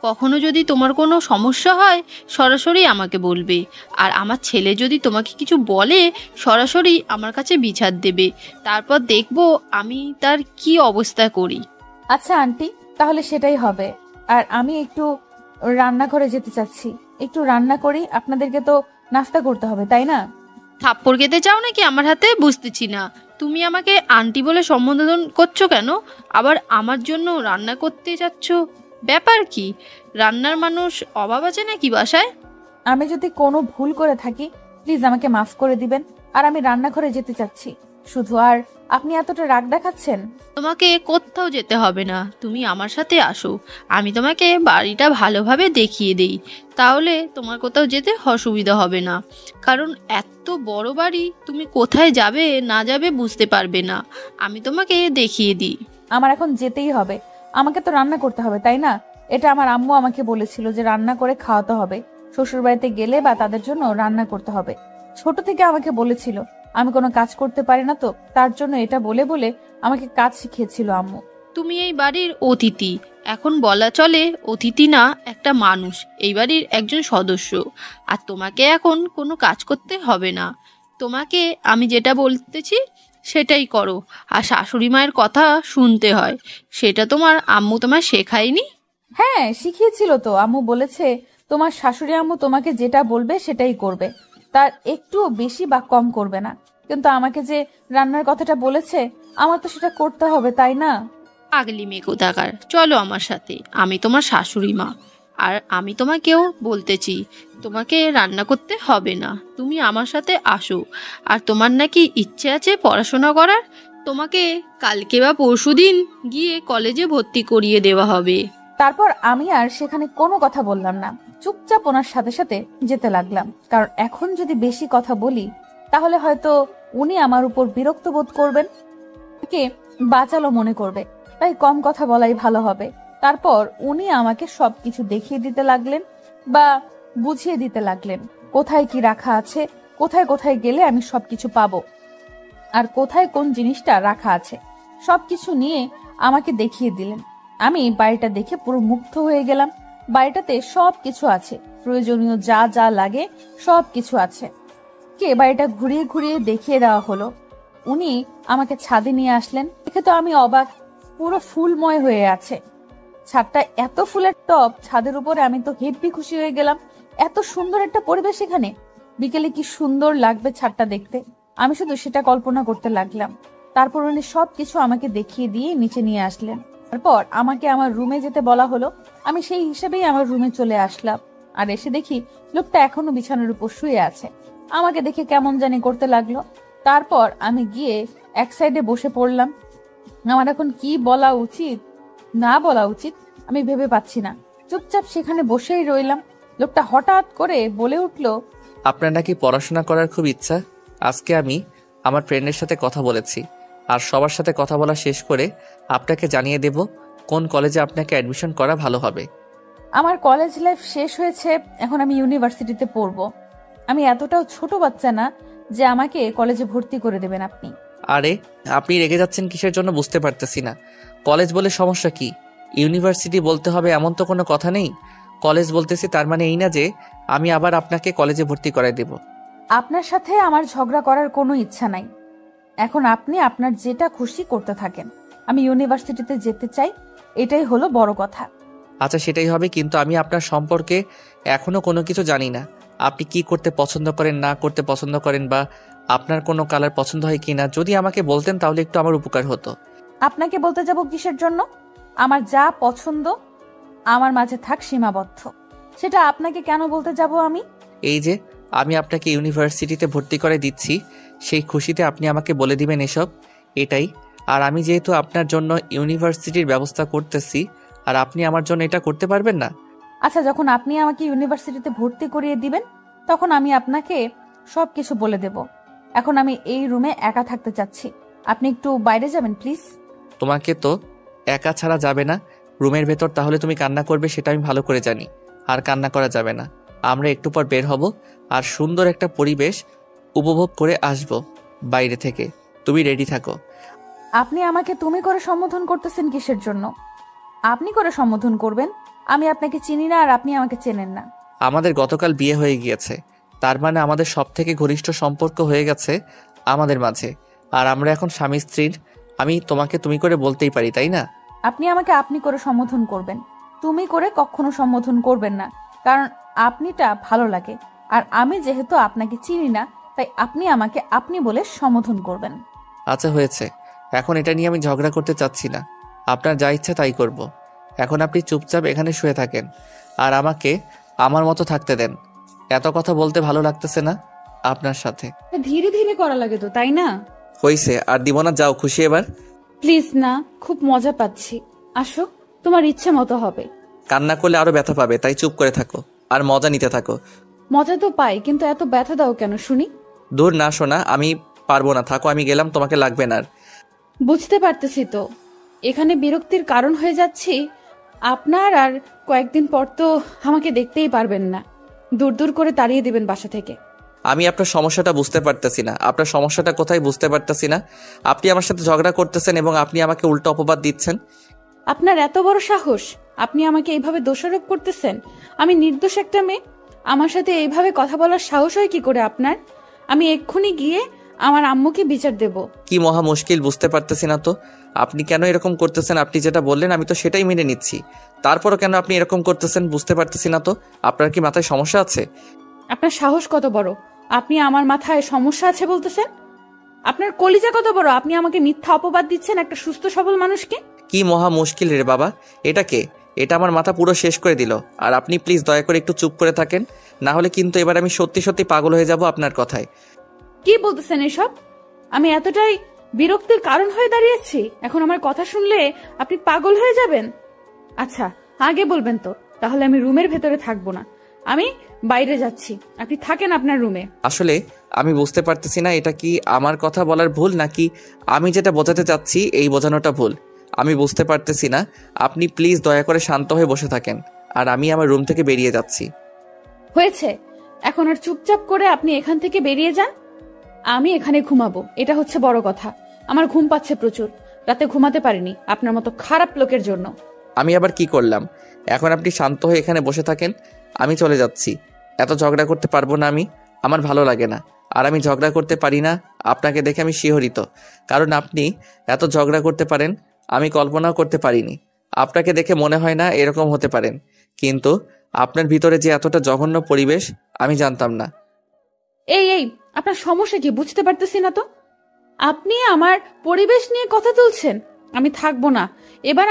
কখনো যদি তোমার কোনো সমস্যা হয় সরাসরি আমাকে বলবে, আর আমার ছেলে যদি তোমাকে কিছু বলে সরাসরি আমার কাছে বিচার দেবে। তারপর দেখবো আমি তার কি অবস্থা করি। আচ্ছা আন্টি, তাহলে সেটাই হবে। আর আমি একটু রান্নাঘরে যেতে চাচ্ছি, একটু রান্না করি। আপনাদেরকে তো নাস্তা করতে হবে, তাই না? থাপ্পড় খেতে চাও নাকি আমার হাতে? বুঝতেছি না। তুমি আমাকে আন্টি বলে সম্বোধন করছো কেন? আবার আমার জন্য রান্না করতে যাচ্ছ, ব্যাপার কি? রান্নার মানুষ অভাব আছে নাকি বাসায়? আমি যদি কোনো ভুল করে থাকি প্লিজ আমাকে মাফ করে দিবেন। আর আমি রান্নাঘরে যেতে চাচ্ছি শুধু। আর আপনি এতটা রাগ দেখাচ্ছেন। তোমাকে কোথাও যেতে হবে না, তুমি আমার সাথে আসো। আমি তোমাকে বাড়িটা ভালোভাবে দেখিয়ে দেই, তাহলে তোমার কোথাও যেতে অসুবিধা হবে না। কারণ এত বড় বাড়ি, তুমি কোথায় যাবে না যাবে বুঝতে পারবে না। আমি তোমাকে দেখিয়ে দিই। আমার এখন যেতেই হবে, আমাকে তো রান্না করতে হবে, তাই না? এটা আমার আম্মু আমাকে বলেছিল যে রান্না করে খাওয়াতে হবে, শ্বশুর বাড়িতে গেলে বা তাদের জন্য রান্না করতে হবে। ছোট থেকে আমাকে বলেছিল, আমি কোনো কাজ করতে পারি না, তো তার জন্য এটা বলে বলে আমাকে কাজ শিখিয়েছিল আম্মু। তুমি এই বাড়ির অতিথি, এখন বলা চলে অতিথি না, একটা মানুষ, এই বাড়ির একজন সদস্য। আর তোমাকে এখন কোনো কাজ করতে হবে না। তোমাকে আমি যেটা বলতেছি সেটাই করো। আর শাশুড়ি মায়ের কথা শুনতে হয়, সেটা তোমার আম্মু তোমার শেখায়নি? হ্যাঁ, শিখিয়েছিল তো। আম্মু বলেছে তোমার শাশুড়ি আম্মু তোমাকে যেটা বলবে সেটাই করবে, তার একটুও বেশি বা কম করবে না। কিন্তু আমাকে যে রান্নার কথাটা বলেছে আমার তো সেটা করতে হবে, তাই না? পাগলি মেয়ে কোথাকার, চলো আমার সাথে। আমি তোমার শাশুড়ি মা, আর আমি তোমাকেও বলতেছি তোমাকে রান্না করতে হবে না, তুমি আমার সাথে আসো। আর তোমার নাকি ইচ্ছে আছে পড়াশোনা করার, তোমাকে কালকে বা পরশুদিন গিয়ে কলেজে ভর্তি করিয়ে দেওয়া হবে। তারপর আমি আর সেখানে কোনো কথা বললাম না, চুপচাপ ওনার সাথে সাথে যেতে লাগলাম। কারণ এখন যদি বেশি কথা বলি তাহলে হয়তো উনি আমার উপর বিরক্ত বোধ করবেন, কে বাঁচালো মনে করবে, তাই কম কথা বলাই ভালো হবে। তারপর উনি আমাকে সবকিছু দেখিয়ে দিতে লাগলেন বা বুঝিয়ে দিতে লাগলেন, কোথায় কি রাখা আছে, কোথায় কোথায় গেলে আমি সবকিছু পাবো, আর কোথায় কোন জিনিসটা রাখা আছে, সবকিছু নিয়ে আমাকে দেখিয়ে দিলেন। আমি বাড়িটা দেখে পুরো মুগ্ধ হয়ে গেলাম। বাড়িটাতে সব কিছু আছে, প্রয়োজনীয় যা যা লাগে সব কিছু আছে। কে বাড়িটা ঘুরিয়ে ঘুরিয়ে দেখিয়ে দেওয়া হলো। উনি আমাকে ছাদে নিয়ে আসলেন। দেখে তো আমি অবাক, পুরো ফুলময় হয়ে আছে ছাদটা, এত ফুলের টব ছাদের উপরে। আমি তো হেব্বি খুশি হয়ে গেলাম, এত সুন্দর একটা পরিবেশ এখানে, বিকেলে কি সুন্দর লাগবে ছাদটা দেখতে। আমি শুধু সেটা কল্পনা করতে লাগলাম। তারপর উনি সবকিছু আমাকে দেখিয়ে দিয়ে নিচে নিয়ে আসলেন। তারপর আমাকে আমার রুমে যেতে বলা হলো। আমি সেই হিসেবেই আমার রুমে চলে আসলাম। আর এসে দেখি লোকটা এখনো বিছানার উপর শুয়ে আছে। আমাকে দেখে কেমন জানি করতে লাগলো। তারপর আমি গিয়ে এক সাইডে বসে পড়লাম। আমার এখন কি বলা উচিত না বলা উচিত আমি ভেবে পাচ্ছি না। চুপচাপ সেখানে বসেই রইলাম। লোকটা হঠাৎ করে বলে উঠলো, আপনার নাকি পড়াশোনা করার খুব ইচ্ছা। আজকে আমি আমার ফ্রেন্ডের সাথে কথা বলেছি, আর সবার সাথে কথা বলা শেষ করে আপনাকে জানিয়ে দেব কোন কলেজে আপনাকে অ্যাডমিশন করা ভালো হবে। আমার কলেজ লাইফ শেষ হয়েছে, এখন আমি ইউনিভার্সিটিতে পড়বো। আমি এতটাও ছোট বাচ্চা না যে আমাকে কলেজে ভর্তি করে দেবেন আপনি। আরে আপনি রেগে যাচ্ছেন কিসের জন্য বুঝতে পারতেছি না। কলেজ বলে সমস্যা কি? ইউনিভার্সিটি বলতে হবে এমন তো কোনো কথা নেই। কলেজ বলতেছি তার মানে এই না যে আমি আবার আপনাকে কলেজে ভর্তি করাই দেব। আপনার সাথে আমার ঝগড়া করার কোনো ইচ্ছা নাই। এখন আপনি আপনার যেটা খুশি করতে থাকেন। আমি ইউনিভার্সিটিতে যেতে চাই, এটাই হলো বড় কথা। আচ্ছা সেটাই হবে, কিন্তু আমি আপনার সম্পর্কে এখনো কোনো কিছু জানি না। আপনি কি করতে পছন্দ করেন, না করতে পছন্দ করেন, বা আপনার কোনো কালার পছন্দ হয় কিনা, যদি আমাকে বলতেন তাহলে একটু আমার উপকার হতো। আপনাকে বলতে যাব কিসের জন্য? আমার যা পছন্দ আমার মাঝে থাক সীমাবদ্ধ, সেটা আপনাকে কেন বলতে যাব আমি? এই যে আমি আপনাকে ইউনিভার্সিটিতে ভর্তি করে দিচ্ছি, সেই খুশিতে আপনি আমাকে বলে দিবেন এসব, এটাই। আর আমি যেহেতু আপনার জন্য ইউনিভার্সিটির ব্যবস্থা করতেছি, আর আপনি আমার জন্য এটা করতে পারবেন না? আচ্ছা, যখন আপনি আমাকে ইউনিভার্সিটিতে ভর্তি করিয়ে দিবেন তখন আমি আপনাকে সবকিছু বলে দেব। এখন আমি এই রুমে একা থাকতে চাচ্ছি, আপনি একটু বাইরে যাবেন প্লিজ। তোমাকে তো একা ছাড়া যাবে না রুমের ভেতর, তাহলে তুমি কান্না করবে সেটা আমি ভালো করে জানি। আর কান্না করা যাবে না। আমরা একটু পর বের হব আর সুন্দর একটা পরিবেশ উপভোগ করে আসব বাইরে থেকে। তুমি রেডি থাকো। আপনি আমাকে তুমি করে সম্বোধন করতেছেন কিসের জন্য? আপনি করে সম্বোধন করবেন। আমি আপনাকে চিনি না আর আপনি আমাকে চেনেন না। আমাদের গতকাল বিয়ে হয়ে গিয়েছে, তার মানে আমাদের সব থেকে ঘনিষ্ঠ সম্পর্ক হয়ে গেছে আমাদের মাঝে। আর আমরা এখন স্বামী স্ত্রীর। আমি তোমাকে তুমি করে বলতেই পারি, তাই না? আপনি আমাকে আপনি করে সম্বোধন করবেন, তুমি করে কখনো সম্বোধন করবেন না, কারণ আপনিটা ভালো লাগে। আর আমি যেহেতু আপনাকে চিনি না, তাই আপনি আমাকে আপনি বলে সম্বোধন করবেন। আচ্ছা হয়েছে, এখন এটা নিয়ে আমি ঝগড়া করতে চাচ্ছি না। আপনার যা ইচ্ছা তাই করব। এখন আপনি চুপচাপ এখানে শুয়ে থাকেন আর আমাকে আমার মতো থাকতে দেন। এত কথা বলতে ভালো লাগতেছে না আপনার সাথে। ধীরে ধীরে করা লাগে তো, তাই না? হইছে, আর দিব না, যাও খুশি এবার। প্লিজ না, খুব মজা পাচ্ছি। আসো, তোমার ইচ্ছে মতো হবে। কান্না করলে আরো ব্যথা পাবে, তাই চুপ করে থাকো আর মজা নিতে থাকো। মজা তো পাই, কিন্তু এত ব্যথা দাও কেন শুনি? দূর না শোনা, আমি পারবো না, থাকো, আমি গেলাম, তোমাকে লাগবে না আর। বুঝতে পারতেছি তো, এখানে বিরক্তির কারণ হয়ে যাচ্ছি আপনার। আর কয়েকদিন পর তো আমাকে দেখতেই পারবেন না, দূর দূর করে তাড়িয়ে দিবেন বাসা থেকে। আমি আপনার সমস্যাটা বুঝতে পারতেছি না। আপনার সমস্যাটা কোথায় বুঝতে পারতেছি না। আপনি আমার সাথে ঝগড়া করতেছেন এবং আপনি আমাকে উল্টো অপবাদ দিচ্ছেন। আপনার এত বড় সাহস, আপনি আমাকে এইভাবে দোষারোপ করতেছেন? আমি নির্দোষ একটা মেয়ে, আমার সাথে এইভাবে কথা বলার সাহস হয় কি করে আপনার? আমি এক্ষুনি গিয়ে আমার আম্মুকে বিচার দেব। কি মহা মুশকিল, বুঝতে পারতেছি না তো আপনি কেন এরকম করতেছেন। আপনি যেটা বললেন আমি তো সেটাই মেনে নিচ্ছি, তারপরও কেন আপনি এরকম করতেছেন বুঝতে পারতেছি না তো। আপনার কি মাথায় সমস্যা আছে? আপনার সাহস কত বড়, আপনি আমার মাথায় সমস্যা আছে বলতেছেন? আপনার কলিজা কত বড়, আপনি আমাকে মিথ্যা অপবাদ দিচ্ছেন একটা সুস্থ সবল মানুষকে। কি মহা মুশকিল রে বাবা, এটা কে? এটা আমার মাথা পুরো শেষ করে দিল। আর আপনি প্লিজ দয়া করে একটু চুপ করে থাকেন, না হলে কিন্তু এবার আমি সত্যি সত্যি পাগল হয়ে যাব আপনার কথায়। কি বলতেছেন এসব? আমি এতটাই বিরক্তির কারণ হয়ে দাঁড়িয়েছি, এখন আমার কথা শুনলে আপনি পাগল হয়ে যাবেন? আচ্ছা আগে বলবেন তো, তাহলে আমি রুমের ভেতরে থাকবো না, আমি বাইরে যাচ্ছি, আপনি থাকেন আপনার রুমে। আসলে আমি বুঝতে পারতেছি না এটা কি আমার কথা বলার ভুল, নাকি আমি যেটা বোঝাতে চাচ্ছি এই বোঝানোটা ভুল। আমি বুঝতে পারতেছি না। আপনি প্লিজ দয়া করে শান্ত হয়ে বসে থাকেন, আর আমি আমার রুম থেকে বেরিয়ে যাচ্ছি। হয়েছে, এখন আর চুপচাপ করে আপনি এখান থেকে বেরিয়ে যান। আমি এখানে ঘুমাবো, এটা হচ্ছে বড় কথা। আমার ঘুম পাচ্ছে প্রচুর, রাতে ঘুমাতে পারিনি আপনার মতো খারাপ লোকের জন্য। আমি আবার কি করলাম? এখন আপনি শান্ত হয়ে এখানে বসে থাকেন, আমি চলে যাচ্ছি। এত ঝগড়া করতে পারবো না আমি, আমার ভালো লাগে না। আর আমি ঝগড়া করতে পারি না, আপনাকে দেখে আমি শিহরিত। কারণ আপনি এত ঝগড়া করতে পারেন, আমি কল্পনাও করতে পারিনি। আপনাকে দেখে মনে হয় না এরকম হতে পারেন, কিন্তু আপনার ভিতরে যে এতটা জঘন্য পরিবেশ আমি জানতাম না। এই এই আপনার সমস্যা কি বুঝতে পারতেছি না তো। আপনি আমার পরিবেশ নিয়ে কথা তুলছেন। আমি থাকবো না এবার।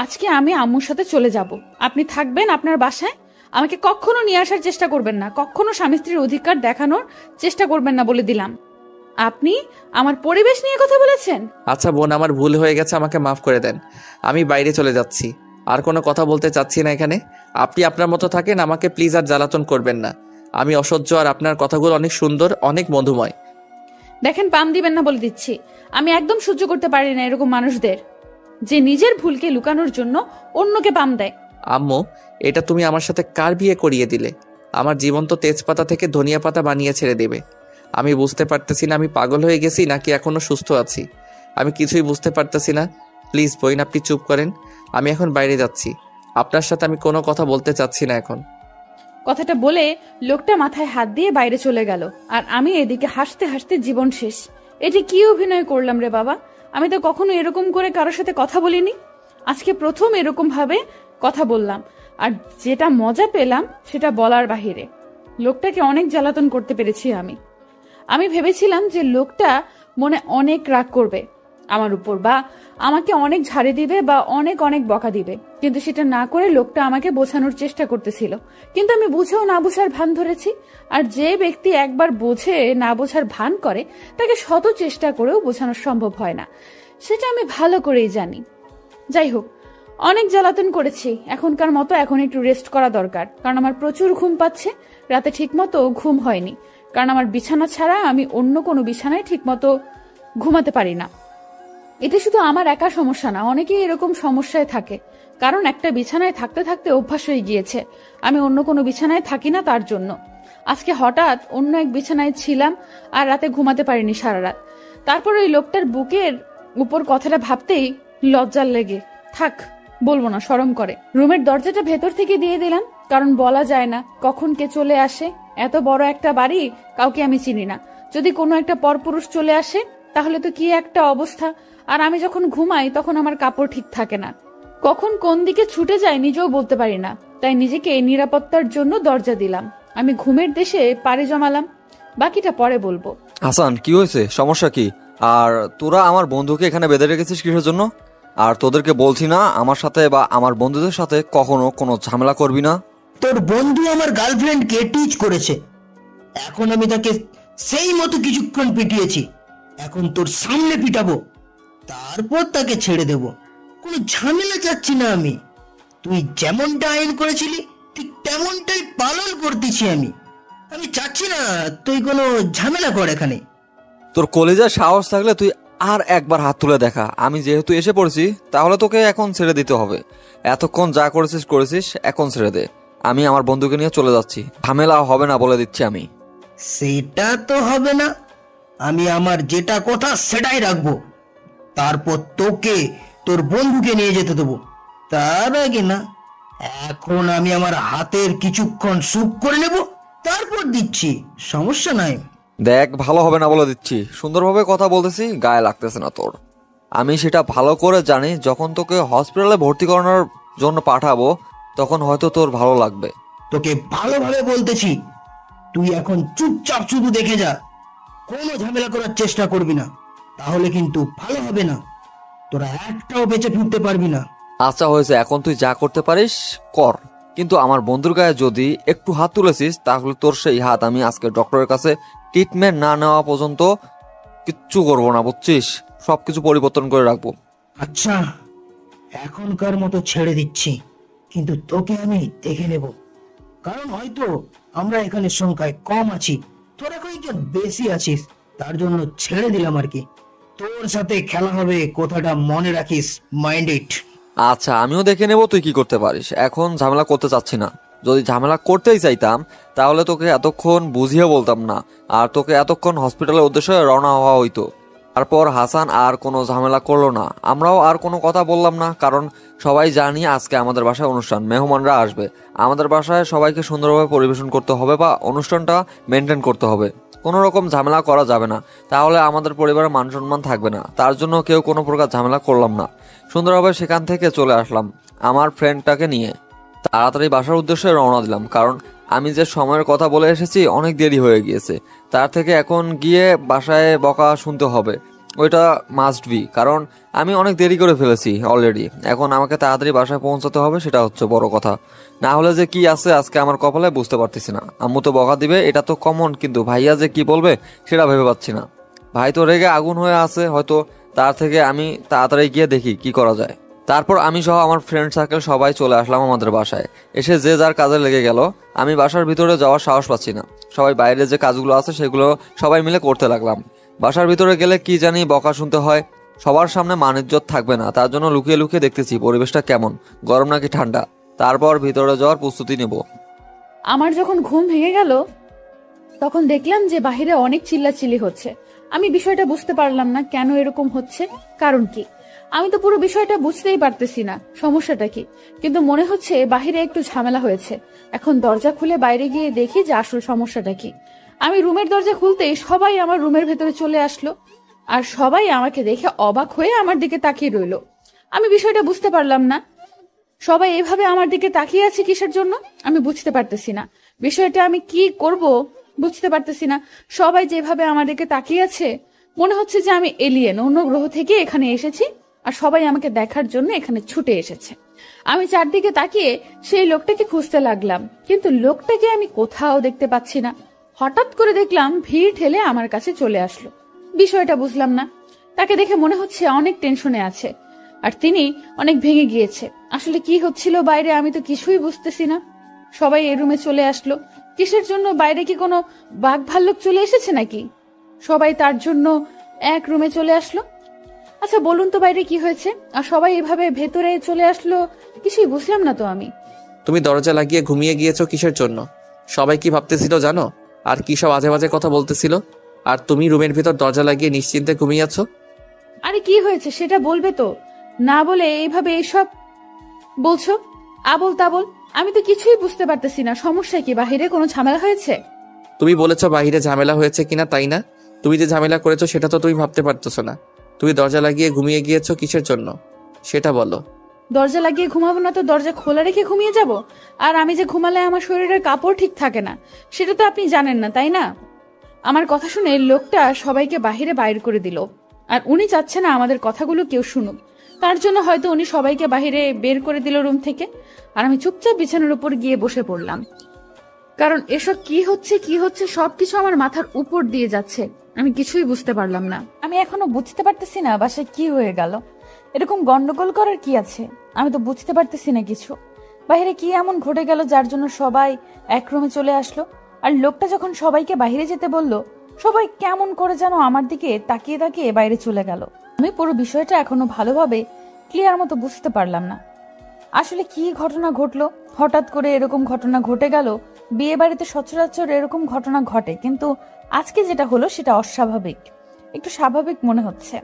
আজকে আমি আম্মুর সাথে চলে যাব। আপনি থাকবেন আপনার বাসায়। আমাকে কখনো নিয়ে আসার চেষ্টা করবেন না, কখনো স্বামী স্ত্রীর অধিকার দেখানোর চেষ্টা করবেন না বলে দিলাম। আপনি আমার পরিবেশ নিয়ে কথা বলেছেন। আচ্ছা বোন, আমার ভুল হয়ে গেছে, আমাকে মাফ করে দেন। আমি বাইরে চলে যাচ্ছি, আর কোনো কথা বলতে চাচ্ছি না এখানে। আপনি আপনার মতো থাকেন, আমাকে প্লিজ আর জ্বালাতন করবেন না। আমি অসহ্য, আর আপনার কথাগুলো অনেক সুন্দর, অনেক মধুময়। দেখেন, পাম দিবেন না বলে দিচ্ছি। আমি একদম সহ্য করতে পারি না এরকম মানুষদের, যে নিজের ভুলকে লুকানোর জন্য অন্যকে পাম দেয়। আম্মু, এটা তুমি আমার সাথে কার বিয়ে করিয়ে দিলে? আমার জীবন তো তেজপাতা থেকে ধনিয়া পাতা বানিয়ে ছেড়ে দেবে। আমি বুঝতে পারতেছি না আমি পাগল হয়ে গেছি নাকি এখনো সুস্থ আছি। আমি কিছুই বুঝতে পারতেছি না। প্লিজ বোন, আপনি চুপ করেন। আমি এখন বাইরে যাচ্ছি, আপনার সাথে আমি কোনো কথা বলতে চাচ্ছি না এখন। কথাটা বলে লোকটা মাথায় হাত দিয়ে বাইরে চলে গেল, আর আমি এদিকে হাসতে হাসতে জীবন শেষ। এটি কি অভিনয় করলাম রে বাবা! আমি তো কখনো এরকম করে কারোর সাথে কথা বলিনি, আজকে প্রথম এরকম ভাবে কথা বললাম। আর যেটা মজা পেলাম সেটা বলার বাহিরে। লোকটাকে অনেক জ্বালাতন করতে পেরেছি আমি ভেবেছিলাম যে লোকটা মনে অনেক রাগ করবে আমার উপর, বা আমাকে অনেক ঝাড়ে দিবে, বা অনেক অনেক বকা দিবে, কিন্তু সেটা না করে লোকটা আমাকে বোঝানোর চেষ্টা করতেছিল। কিন্তু আমি বুঝেও না বোঝার ভান ধরেছি। আর যে ব্যক্তি একবার বোঝে না বোঝার ভান করে, তাকে শত চেষ্টা করেও বোঝানো সম্ভব হয় না, সেটা আমি ভালো করেই জানি। যাই হোক, অনেক জ্বালাতন করেছি, এখনকার মতো এখন একটু রেস্ট করা দরকার। কারণ আমার প্রচুর ঘুম পাচ্ছে, রাতে ঠিক মতো ঘুম হয়নি। কারণ আমার বিছানা ছাড়া আমি অন্য কোনো বিছানায় ঠিক মতো ঘুমাতে পারি না। এটা শুধু আমার একা সমস্যা না, অনেকেই এরকম সমস্যায় থাকে। কারণ একটা বিছানায় থাকতে থাকতে অভ্যাস হয়ে গিয়েছে। আমি অন্য কোনো বিছানায় থাকি না তার জন্য। আজকে হঠাৎ অন্য এক বিছানায় ছিলাম, আর রাতে ঘুমাতে পারিনি সারা রাত। তারপর ওই লোকটার বুকের উপর কথাটা ভাবতেই লজ্জার লেগে থাক, বলবো না, শরম করে। রুমের দরজাটা ভেতর থেকে দিয়ে দিলাম, কারণ বলা যায় না কখন কে চলে আসে। এত বড় একটা বাড়ি, কাউকে আমি চিনি না। যদি কোনো একটা পরপুরুষ চলে আসে তাহলে তো কি একটা অবস্থা। আর আমি যখন ঘুমাই তখন আমার কাপড় ঠিক থাকে না, কখন কোন দিকে ছুটে যায় নিজেও বলতে পারি না। তাই নিজেকে নিরাপত্তার জন্য দরজা দিলাম। আমি ঘুমের দেশে পাড়ি জমালাম, বাকিটা পরে বলবো। হাসান, কি হয়েছে? সমস্যা কি? আর তোরা আমার বন্ধুকে এখানে বেঁধে রেখেছিস কিসের জন্য? আর তোদেরকে বলছি না আমার সাথে বা আমার বন্ধুদের সাথে কখনো কোনো ঝামেলা করবি না। তোর বন্ধু আমার গার্লফ্রেন্ডকে টিচ করেছে, এখন আমি তাকে সেই মতো কিছুক্ষণ পিটিয়েছি। এখন তোর সামনে পিটাবো, তারপর তাকে ছেড়ে দেব। কোনো ঝামেলা চাচ্ছি না আমি। তুই যেমনটা আইন করেছিলি ঠিক তেমনটাই পালন করতেছি আমি। আমি চাচ্ছি না তুই কোনো ঝামেলা কর এখানে। তোর কলেজার সাহস থাকলে তুই আর একবার হাত তুলে দেখা। আমি যেহেতু এসে পড়ছি, তাহলে তোকে এখন ছেড়ে দিতে হবে। এতক্ষণ যা করেছিস করেছিস, এখন ছেড়ে দে। আমি আমার বন্ধুকে নিয়ে চলে যাচ্ছি, ঝামেলা হবে না বলে দিচ্ছি আমি। সেটা তো হবে না, আমি আমার যেটা কথা সেটাই রাখবো। তারপর তোকে তোর বন্ধুকে নিয়ে যেতে দেবো। তার আগে না, এখন আমি আমার হাতের কিছুক্ষণ সুখ করে নেব, তারপর দিচ্ছি, সমস্যা নাই। দেখ, ভালো হবে না বলে দিচ্ছি। সুন্দরভাবে কথা বলতেছি, গায়ে লাগতেছে না তোর। আমি সেটা ভালো করে জানি। যখন তোকে হসপিটালে ভর্তি করানোর জন্য পাঠাবো, তখন হয়তো তোর ভালো লাগবে। তোকে ভালোভাবে বলতেছি, তুই এখন চুপচাপ শুধু দেখে যা, কোনো ঝামেলা করার চেষ্টা করবি না, তাহলে কিন্তু ভালো হবে না। তোরা একটাও বেঁচে ফিরতে পারবি না। আচ্ছা হয়েছে, এখন তুই যা করতে পারিস কর, কিন্তু আমার বন্ধুর গায়ে যদি একটু হাত তুলেছিস, তাহলে তোর সেই হাত আমি আজকে ডক্টরের কাছে ট্রিটমেন্ট না নেওয়া পর্যন্ত কিচ্ছু করবো না, বুঝছিস? সবকিছু পরিবর্তন করে রাখবো। আচ্ছা, এখনকার মতো ছেড়ে দিচ্ছি, কিন্তু তোকে আমি দেখে নেব। কারণ হয়তো আমরা এখানে সংখ্যায় কম আছি, তোরা কয়েকজন বেশি আছিস, তার জন্য ছেড়ে দিলাম আর কি। তোর সাথে খেলা হবে, কথাটা মনে রাখিস, মাইন্ড ইট। আচ্ছা, আমিও দেখে নেব তুই কি করতে পারিস। এখন ঝামেলা করতে চাচ্ছি না। যদি ঝামেলা করতেই চাইতাম, তাহলে তোকে এতক্ষণ বুঝিয়ে বলতাম না, আর তোকে এতক্ষণ হসপিটালের উদ্দেশ্যে রওনা হওয়া হইতো। তারপর হাসান আর কোনো ঝামেলা করলো না, আমরাও আর কোনো কথা বললাম না, কারণ সবাই জানি আজকে আমাদের বাসায় অনুষ্ঠান, মেহমানরা আসবে। আমাদের বাসায় সবাইকে সুন্দরভাবে পরিবেশন করতে হবে বা অনুষ্ঠানটা মেনটেন করতে হবে। কোনো রকম ঝামেলা করা যাবে না, তাহলে আমাদের পরিবারের মান সম্মান থাকবে না। তার জন্য কেউ কোনো প্রকার ঝামেলা করলাম না, সুন্দরভাবে সেখান থেকে চলে আসলাম আমার ফ্রেন্ডটাকে নিয়ে। তাড়াতাড়ি বাসার উদ্দেশ্যে রওনা দিলাম, কারণ আমি যে সময়ের কথা বলে এসেছি অনেক দেরি হয়ে গিয়েছে। তার থেকে এখন গিয়ে বাসায় বকা শুনতে হবে, ওইটা মাস্ট বি, কারণ আমি অনেক দেরি করে ফেলেছি অলরেডি। এখন আমাকে তাড়াতাড়ি বাসায় পৌঁছাতে হবে, সেটা হচ্ছে বড় কথা। না হলে যে কি আছে আজকে আমার কপালে বুঝতে পারতেছি না। আম্মু তো বকা দিবে, এটা তো কমন, কিন্তু ভাইয়া যে কি বলবে সেটা ভেবে পাচ্ছি না। ভাই তো রেগে আগুন হয়ে আছে হয়তো, তার থেকে আমি তাড়াতাড়ি গিয়ে দেখি কি করা যায়। তারপর আমি সহ আমার ফ্রেন্ড সার্কেল সবাই চলে আসলাম আমাদের বাসায়। এসে যে যার কাজে লেগে গেল। আমি বাসার ভিতরে যাওয়ার সাহস পাচ্ছি না, সবাই বাইরে যে কাজগুলো আছে সেগুলো সবাই মিলে করতে লাগলাম। বাসার ভিতরে গেলে কি জানি বকা শুনতে হয়, সবার সামনে মান ইজ্জত থাকবে না, তার জন্য লুকিয়ে লুকিয়ে দেখতেছি পরিবেশটা কেমন, গরম নাকি ঠান্ডা। তারপর ভিতরে যাওয়ার প্রস্তুতি নেব। আমার যখন ঘুম ভেঙে গেল তখন দেখলাম যে বাহিরে অনেক চিল্লাচিল্লি হচ্ছে। আমি বিষয়টা বুঝতে পারলাম না কেন এরকম হচ্ছে, কারণ কি। আমি তো পুরো বিষয়টা বুঝতেই পারতেছি না সমস্যাটা কি, কিন্তু মনে হচ্ছে বাহিরে একটু ঝামেলা হয়েছে। এখন দরজা খুলে বাইরে গিয়ে দেখি যে আসল সমস্যাটা কি। আমি রুমের দরজা খুলতেই সবাই আমার রুমের ভেতরে চলে আসলো, আর সবাই আমাকে দেখে অবাক হয়ে আমার দিকে তাকিয়ে রইলো। আমি বিষয়টা বুঝতে পারলাম না, সবাই এভাবে আমার দিকে তাকিয়ে আছে কিসের জন্য আমি বুঝতে পারতেছি না। বিষয়টা আমি কি করব বুঝতে পারতেছি না। সবাই যেভাবে আমার দিকে তাকিয়ে আছে মনে হচ্ছে যে আমি এলিয়েন, অন্য গ্রহ থেকে এখানে এসেছি, আর সবাই আমাকে দেখার জন্য এখানে ছুটে এসেছে। আমি চারদিকে তাকিয়ে সেই লোকটাকে খুঁজতে লাগলাম, কিন্তু লোকটাকে আমি কোথাও দেখতে পাচ্ছি না। হঠাৎ করে দেখলাম ভিড় ঠেলে আমার কাছে চলে আসলো। বিষয়টা বুঝলাম না, তাকে দেখে মনে হচ্ছে অনেক টেনশনে আছে, আর তিনি অনেক ভেঙে গিয়েছে। আসলে কি হচ্ছিল বাইরে আমি তো কিছুই বুঝতেছি না। সবাই এই রুমে চলে আসলো কিসের জন্য? বাইরে কি কোনো বাঘ ভাল্লুক চলে এসেছে নাকি? সবাই তার জন্য এক রুমে চলে আসলো। আচ্ছা বলুন তো বাইরে কি হয়েছে, আর সবাই এভাবে ভেতরে চলে আসলো, কিছুই বুঝলাম না তো আমি। তুমি দরজা লাগিয়ে ঘুমিয়ে গিয়েছো কিসের জন্য? সবাই কি ভাবতেছিল জানো? আর কি সব আজে বাজে কথা বলতেছিল, আর তুমি রুমের ভিতর দরজা লাগিয়ে নিশ্চিন্তে ঘুমিয়ে আছো। আরে কি হয়েছে সেটা বলবে তো, না বলে এইভাবে এইসব বলছো আবল তাবল। আমি তো কিছুই বুঝতে পারতেছি না, সমস্যা কি? বাহিরে কোনো ঝামেলা হয়েছে? তুমি বলেছো বাহিরে ঝামেলা হয়েছে কিনা, তাই না? তুমি যে ঝামেলা করেছো সেটা তো তুমি ভাবতে পারতেছো না। তুমি দরজা লাগিয়ে ঘুমিয়ে গিয়েছো কিসের জন্য সেটা বলো। দরজা লাগিয়ে ঘুমাবো না তো দরজা খোলা রেখে ঘুমিয়ে যাব? আর আমি যে ঘুমালে আমার শরীরের কাপড় ঠিক থাকে না, সেটা তো আপনি জানেন না, তাই না? আমার কথা শুনে লোকটা সবাইকে বাহিরে বাইর করে দিল, আর উনি চাচ্ছে না আমাদের কথাগুলো কেউ শুনুক। তার জন্য হয়তো উনি সবাইকে বাহিরে বের করে দিল রুম থেকে, আর আমি চুপচাপ বিছানার উপর গিয়ে বসে পড়লাম। কারণ এসব কি হচ্ছে সবকিছু আমার মাথার উপর দিয়ে যাচ্ছে, আমি কিছুই বুঝতে পারলাম না। আমি এখনো বুঝতে পারতেছি না বাসায় কি হয়ে গেল, এরকম গন্ডগোল করার কি আছে? আমি তো বুঝতে পারতেছি না কিছু। বাইরে কি এমন ঘটে গেল যার জন্য সবাই এক রুমে চলে আসলো? আর লোকটা যখন সবাইকে বাইরে যেতে বলল, সবাই কেমন করে যেন আমার দিকে তাকিয়ে তাকিয়ে বাইরে চলে গেল। আমি পুরো বিষয়টা এখনো ভালোভাবে ক্লিয়ার মতো বুঝতে পারলাম না। আসলে কি ঘটনা ঘটলো, হঠাৎ করে এরকম ঘটনা ঘটে গেল। বিয়ে বাড়িতে সচরাচর এরকম ঘটনা ঘটে, কিন্তু আজকে যেটা হলো সেটা অস্বাভাবিক, একটু স্বাভাবিক মনে হচ্ছে।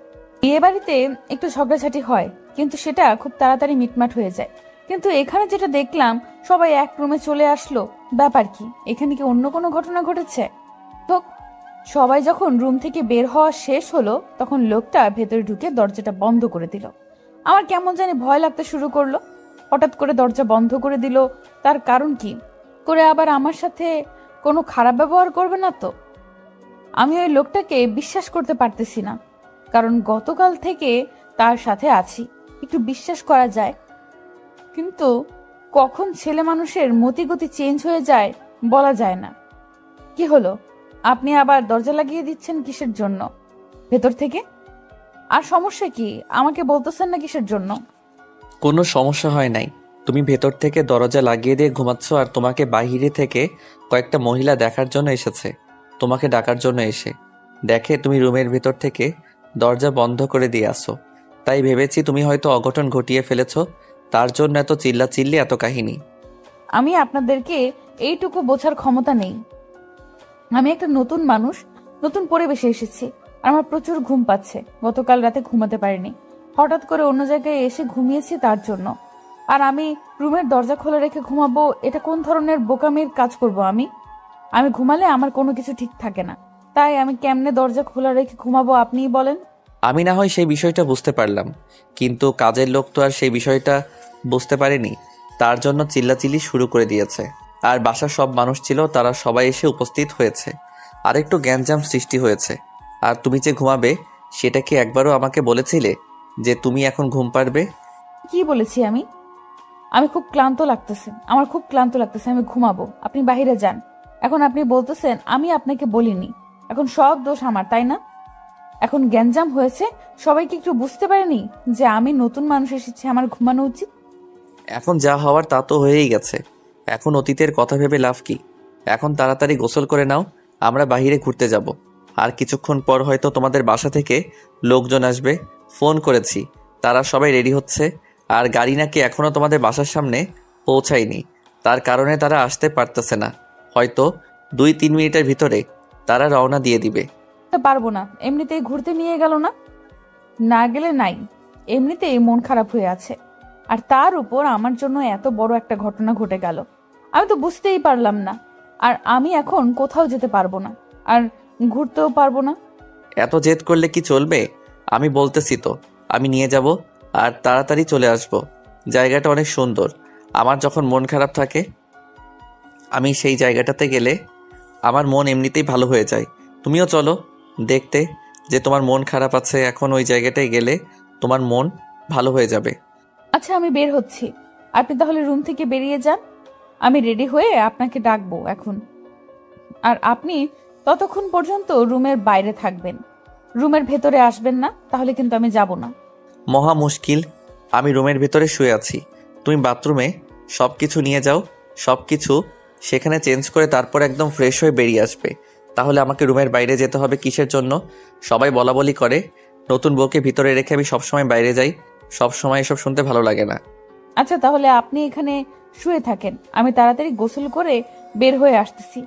বিয়ে বাড়িতে একটু ঝগড়াঝাটি হয়, কিন্তু সেটা খুব তাড়াতাড়ি মিটমাট হয়ে যায়। কিন্তু এখানে যেটা দেখলাম সবাই এক রুমে চলে আসলো, ব্যাপার কি? এখানে কি অন্য কোনো ঘটনা ঘটেছে? তো সবাই যখন রুম থেকে বের হওয়া শেষ হলো তখন লোকটা ভেতরে ঢুকে দরজাটা বন্ধ করে দিল। আমার কেমন জানি ভয় লাগতে শুরু করলো। হঠাৎ করে দরজা বন্ধ করে দিল, তার কারণ কি? করে আবার আমার সাথে কোনো খারাপ ব্যবহার করবে না তো? আমি ওই লোকটাকে বিশ্বাস করতে পারতেছি না, কারণ গতকাল থেকে তার সাথে আছি, একটু বিশ্বাস করা যায়। কিন্তু কখন ছেলে মানুষের মতিগতি চেঞ্জ হয়ে যায় বলা যায় না। কি হলো, আপনি আবার দরজা লাগিয়ে দিচ্ছেন কিসের জন্য ভেতর থেকে? আর সমস্যা কি আমাকে বলতেছেন না কিসের জন্য? কোনো সমস্যা হয় নাই, তুমি ভেতর থেকে দরজা লাগিয়ে দিয়ে ঘুমাচ্ছ, আর তোমাকে বাহিরে থেকে কয়েকটা মহিলা দেখার জন্য এসেছে। তোমাকে ডাকার জন্য এসে দেখে তুমি রুমের ভেতর থেকে দরজা বন্ধ করে দিয়ে আসো, তাই ভেবেছি তুমি হয়তো অঘটন ঘটিয়ে ফেলেছো, তার জন্য এত চিল্লাচিল্লি, এত কাহিনী। আমি আপনাদেরকে এইটুকু বোঝার ক্ষমতা নেই। আমি একটা নতুন মানুষ, নতুন পরিবেশে এসেছি, আর আমার প্রচুর ঘুম পাচ্ছে। গতকাল রাতে ঘুমাতে পারিনি, হঠাৎ করে অন্য জায়গায় এসে ঘুমিয়েছি তার জন্য। আর আমি রুমের দরজা খোলা রেখে ঘুমাবো, এটা কোন ধরনের বোকামির কাজ করব আমি? আমি ঘুমালে আমার কোনো কিছু ঠিক থাকে না, তাই আমি কেমনে দরজা খোলা রেখে ঘুমাবো আপনিই বলেন। আমি না হয় সেই বিষয়টা বুঝতে পারলাম, কিন্তু কাজের লোক তো আর সেই বিষয়টা বুঝতে পারেনি, তার জন্য চিল্লাচিল্লি শুরু করে দিয়েছে। আর বাসার সব মানুষ ছিল, তারা সবাই এসে উপস্থিত হয়েছে, আর একটু গ্যাঞ্জাম সৃষ্টি হয়েছে। আর তুমি যে ঘুমাবে সেটা কি একবারও আমাকে বলেছিলে যে তুমি এখন ঘুম পাড়বে? কি বলেছি আমি? আমি খুব ক্লান্ত লাগতেছে, আমার খুব ক্লান্ত লাগতেছে, আমি ঘুমাবো, আপনি বাইরে যান। এখন আপনি বলতেছেন আমি আপনাকে বলিনি, এখন সব দোষ আমার, তাই না? এখন গ্যাঞ্জাম হয়েছে, সবাইকে একটু বুঝতে পারেনি যে আমি নতুন মানুষ এসেছি, আমার ঘুমানো উচিত। এখন যা হওয়ার তা তো হয়েই গেছে, এখন অতীতের কথা ভেবে লাভ কি? এখন তাড়াতাড়ি গোসল করে নাও, আমরা বাইরে ঘুরতে যাব। আর কিছুক্ষণ পর হয়তো তোমাদের বাসা থেকে লোকজন আসবে, ফোন করেছি, তারা সবাই রেডি হচ্ছে। আর গাড়ি নাকি এখনও তোমাদের বাসার সামনে পৌঁছায়নি, তার কারণে তারা আসতে পারতেছে না। হয়তো 2-3 মিনিটের ভিতরে তারা রওনা দিয়ে দিবে। পারবো না, এমনিতেই ঘুরতে নিয়ে গেল না, না গেলে নাই, এমনিতেই মন খারাপ হয়ে আছে। আর তার উপর আমার জন্য এত বড় একটা ঘটনা ঘটে গেল, আমি তো বুঝতেই পারলাম না। আর আমি এখন কোথাও যেতে পারবো না, আর ঘুরতেও পারবো না। এত জেদ করলে কি চলবে? আমি বলতেছি তো, আমি নিয়ে যাব আর তাড়াতাড়ি চলে আসব। জায়গাটা অনেক সুন্দর, আমার যখন মন খারাপ থাকে আমি সেই জায়গাটাতে গেলে আমার মন এমনিতেই ভালো হয়ে যায়। তুমিও চলো দেখতে যে তোমার মন খারাপ আছে, এখন ওই জায়গাটায় গেলে তোমার মন ভালো হয়ে যাবে। আচ্ছা আমি বের হচ্ছি, আপনি তাহলে রুম থেকে বেরিয়ে যান, আমি রেডি হয়ে আপনাকে ডাকবো এখন। আর আপনি ততক্ষণ পর্যন্ত রুমের বাইরে থাকবেন, রুমের ভেতরে আসবেন না, তাহলে কিন্তু আমি যাব না। মহা মুশকিল, আমি রুমের ভেতরে শুয়ে আছি, তুমি বাথরুমে সব কিছু নিয়ে যাও, সব কিছু সেখানে চেঞ্জ করে তারপর একদম ফ্রেশ হয়ে বেরিয়ে আসবে। তাহলে আমাকে রুমের বাইরে যেতে হবে কিসের জন্য? সবাই বলা বলি করে, নতুন বউকে ভিতরে রেখে আমি সবসময় বাইরে যাই, সবসময় এসব শুনতে ভালো লাগে না। আচ্ছা তাহলে আপনি এখানে শুয়ে থাকেন, আমি তাড়াতাড়ি গোসল করে বের হয়ে আসতেছি।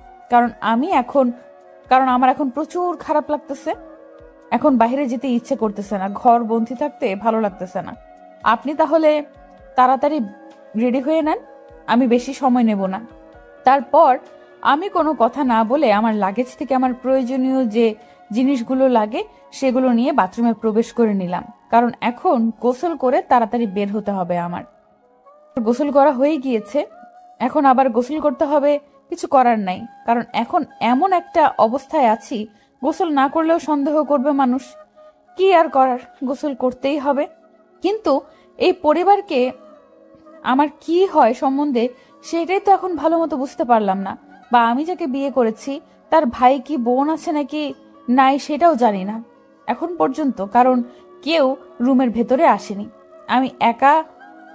কারণ আমার এখন প্রচুর খারাপ লাগতেছে, এখন বাইরে যেতে ইচ্ছে করতেছে না, ঘর বন্দি থাকতে ভালো লাগতেছে না। আপনি তাহলে তাড়াতাড়ি রেডি হয়ে নেন, আমি বেশি সময় নেব না। তারপর আমি কোনো কথা না বলে আমার লাগেজ থেকে আমার প্রয়োজনীয় যে জিনিসগুলো লাগে সেগুলো নিয়ে বাথরুমে প্রবেশ করে নিলাম, কারণ এখন গোসল করে তাড়াতাড়ি বের হতে হবে আমার। গোসল করা হয়ে গিয়েছে, এখন আবার গোসল করতে হবে, কিছু করার নাই, কারণ এখন এমন একটা অবস্থায় আছি, গোসল না করলেও সন্দেহ করবে মানুষ। কি আর করার, গোসল করতেই হবে। কিন্তু এই পরিবারকে আমার কি হয় সম্বন্ধে সেটাই তো এখন ভালো মতো বুঝতে পারলাম না, বা আমি যাকে বিয়ে করেছি তার ভাই কি বোন আছে নাকি নাই সেটাও জানি না এখন পর্যন্ত, কারণ কেউ রুমের ভেতরে আসেনি, আমি একা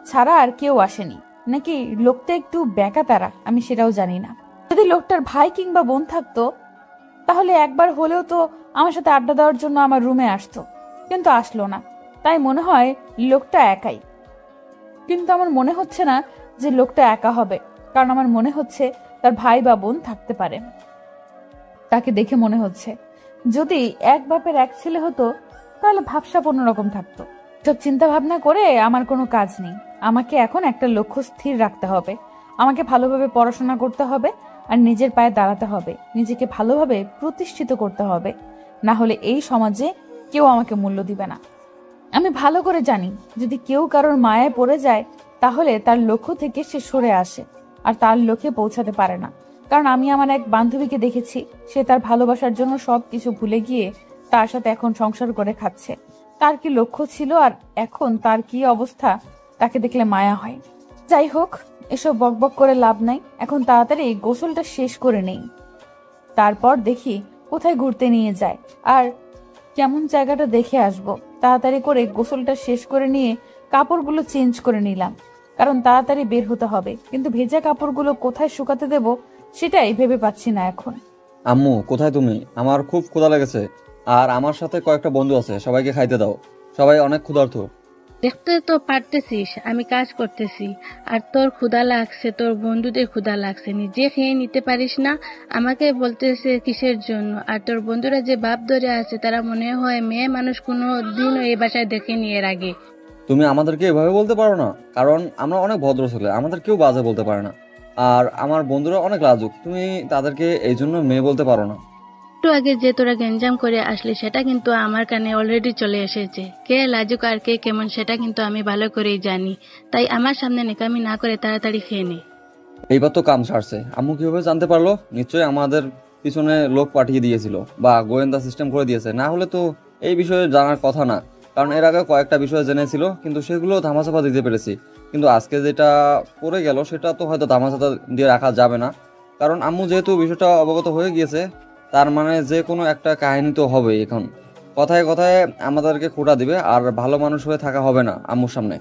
ছাড়া আর কেউ আসেনি, নাকি লোকটা একটু বেকা তারা আমি সেটাও জানি না। যদি লোকটার ভাই কিংবা বোন থাকতো তাহলে একবার হলেও তো আমার সাথে আড্ডা দেওয়ার জন্য আমার রুমে আসতো, কিন্তু আসলো না, তাই মনে হয় লোকটা একাই। কিন্তু আমার মনে হচ্ছে না যে লোকটা একা হবে, কারণ আমার মনে হচ্ছে তার ভাই বা বোন থাকতে পারে। তাকে দেখে মনে হচ্ছে যদি এক বাপের এক ছেলে হতো তাহলে ভাবসাব অন্যরকম থাকতো। সব চিন্তা ভাবনা করে আমার কোনো কাজ নেই, আমাকে এখন একটা লক্ষ্য স্থির রাখতে হবে, আমাকে ভালোভাবে পড়াশোনা করতে হবে আর নিজের পায়ে দাঁড়াতে হবে, নিজেকে ভালোভাবে প্রতিষ্ঠিত করতে হবে, না হলে এই সমাজে কেউ আমাকে মূল্য দিবে না। আমি ভালো করে জানি যদি কেউ কারোর মায়ায় পড়ে যায় তাহলে তার লক্ষ্য থেকে সে সরে আসে আর তার লক্ষ্যে পৌঁছাতে পারে না। কারণ আমি আমার এক বান্ধবীকে দেখেছি, সে তার ভালোবাসার জন্য সবকিছু ভুলে গিয়ে তার সাথে এখন সংসার করে খাচ্ছে। তার কি লক্ষ্য ছিল আর এখন তার কি অবস্থা, তাকে দেখলে মায়া হয়। যাই হোক, এসব বকবক করে লাভ নাই, এখন তাড়াতাড়ি গোসলটা শেষ করে নেই, তারপর দেখি কোথায় ঘুরতে নিয়ে যায় আর কেমন জায়গাটা দেখে আসবো। তাড়াতাড়ি করে গোসলটা শেষ করে নিয়ে কাপড়গুলো চেঞ্জ করে নিলাম, কারণ তাড়াতাড়ি বের হতে হবে, কিন্তু ভেজা কাপড়গুলো কোথায় শুকাতে দেব সেটাই ভেবে পাচ্ছি না এখন। আম্মু কোথায় তুমি? আমার খুব ক্ষুধা লেগেছে, আর আমার সাথে কয়েকটা বন্ধু আছে, সবাইকে খাইতে দাও, সবাই অনেক ক্ষুধার্ত। দেখতে তো পারতেছিস আমি কাজ করতেছি, আর তোর ক্ষুধা লাগছে, তোর বন্ধুদের ক্ষুধা লাগছে, নিজে খেয়ে নিতে পারিস না? আমাকে বলতেছে কিসের জন্য? আর তোর বন্ধুরা যে বাপ ধরে আছে তারা মনে হয় মেয়ে মানুষ কোনো দিনও এই বাসায় দেখেনি এর আগে। তুমি আমাদেরকে এভাবে বলতে পারো না, কারণ আমরা অনেক ভদ্র ছেলে, আমাদের কেউ বাজে বলতে পারে না। আর আমার বন্ধুরা অনেক লাজুক, তুমি তাদেরকে এই জন্য মেয়ে বলতে পারো না। একটু আগে যে তোরা গেঞ্জাম করে আসলি সেটা কিন্তু আমার কানে অলরেডি চলে এসেছে। কে লাজুক আর কে কেমন সেটা কিন্তু আমি ভালো করেই জানি, তাই আমার সামনে নেকামি না করে তাড়াতাড়ি খেয়ে নে। এইবার তো কাম সারছে। আম্মু কিভাবে জানতে পারলো? নিশ্চয়ই আমাদের পিছনে লোক পাঠিয়ে দিয়েছিল বা গোয়েন্দা সিস্টেম করে দিয়েছে, না হলে তো এই বিষয়ে জানার কথা না। কারণ এর আগে কয়েকটা বিষয় জেনেছিল, কিন্তু সেগুলো ধামাচাপা দিতে পেরেছি। কিন্তু আজকে যেটা পড়ে গেল সেটা তো হয়তো ধামাচাপা দিয়ে রাখা যাবে না, কারণ আম্মু যেহেতু বিষয়টা অবগত হয়ে গিয়েছে, তার মানে যে কোনো একটা কাহিনী তো হবে। এখন কথায় কথায় আমাদেরকে খোঁটা দিবে, আর ভালো মানুষ হয়ে থাকা হবে না আম্মুর সামনে।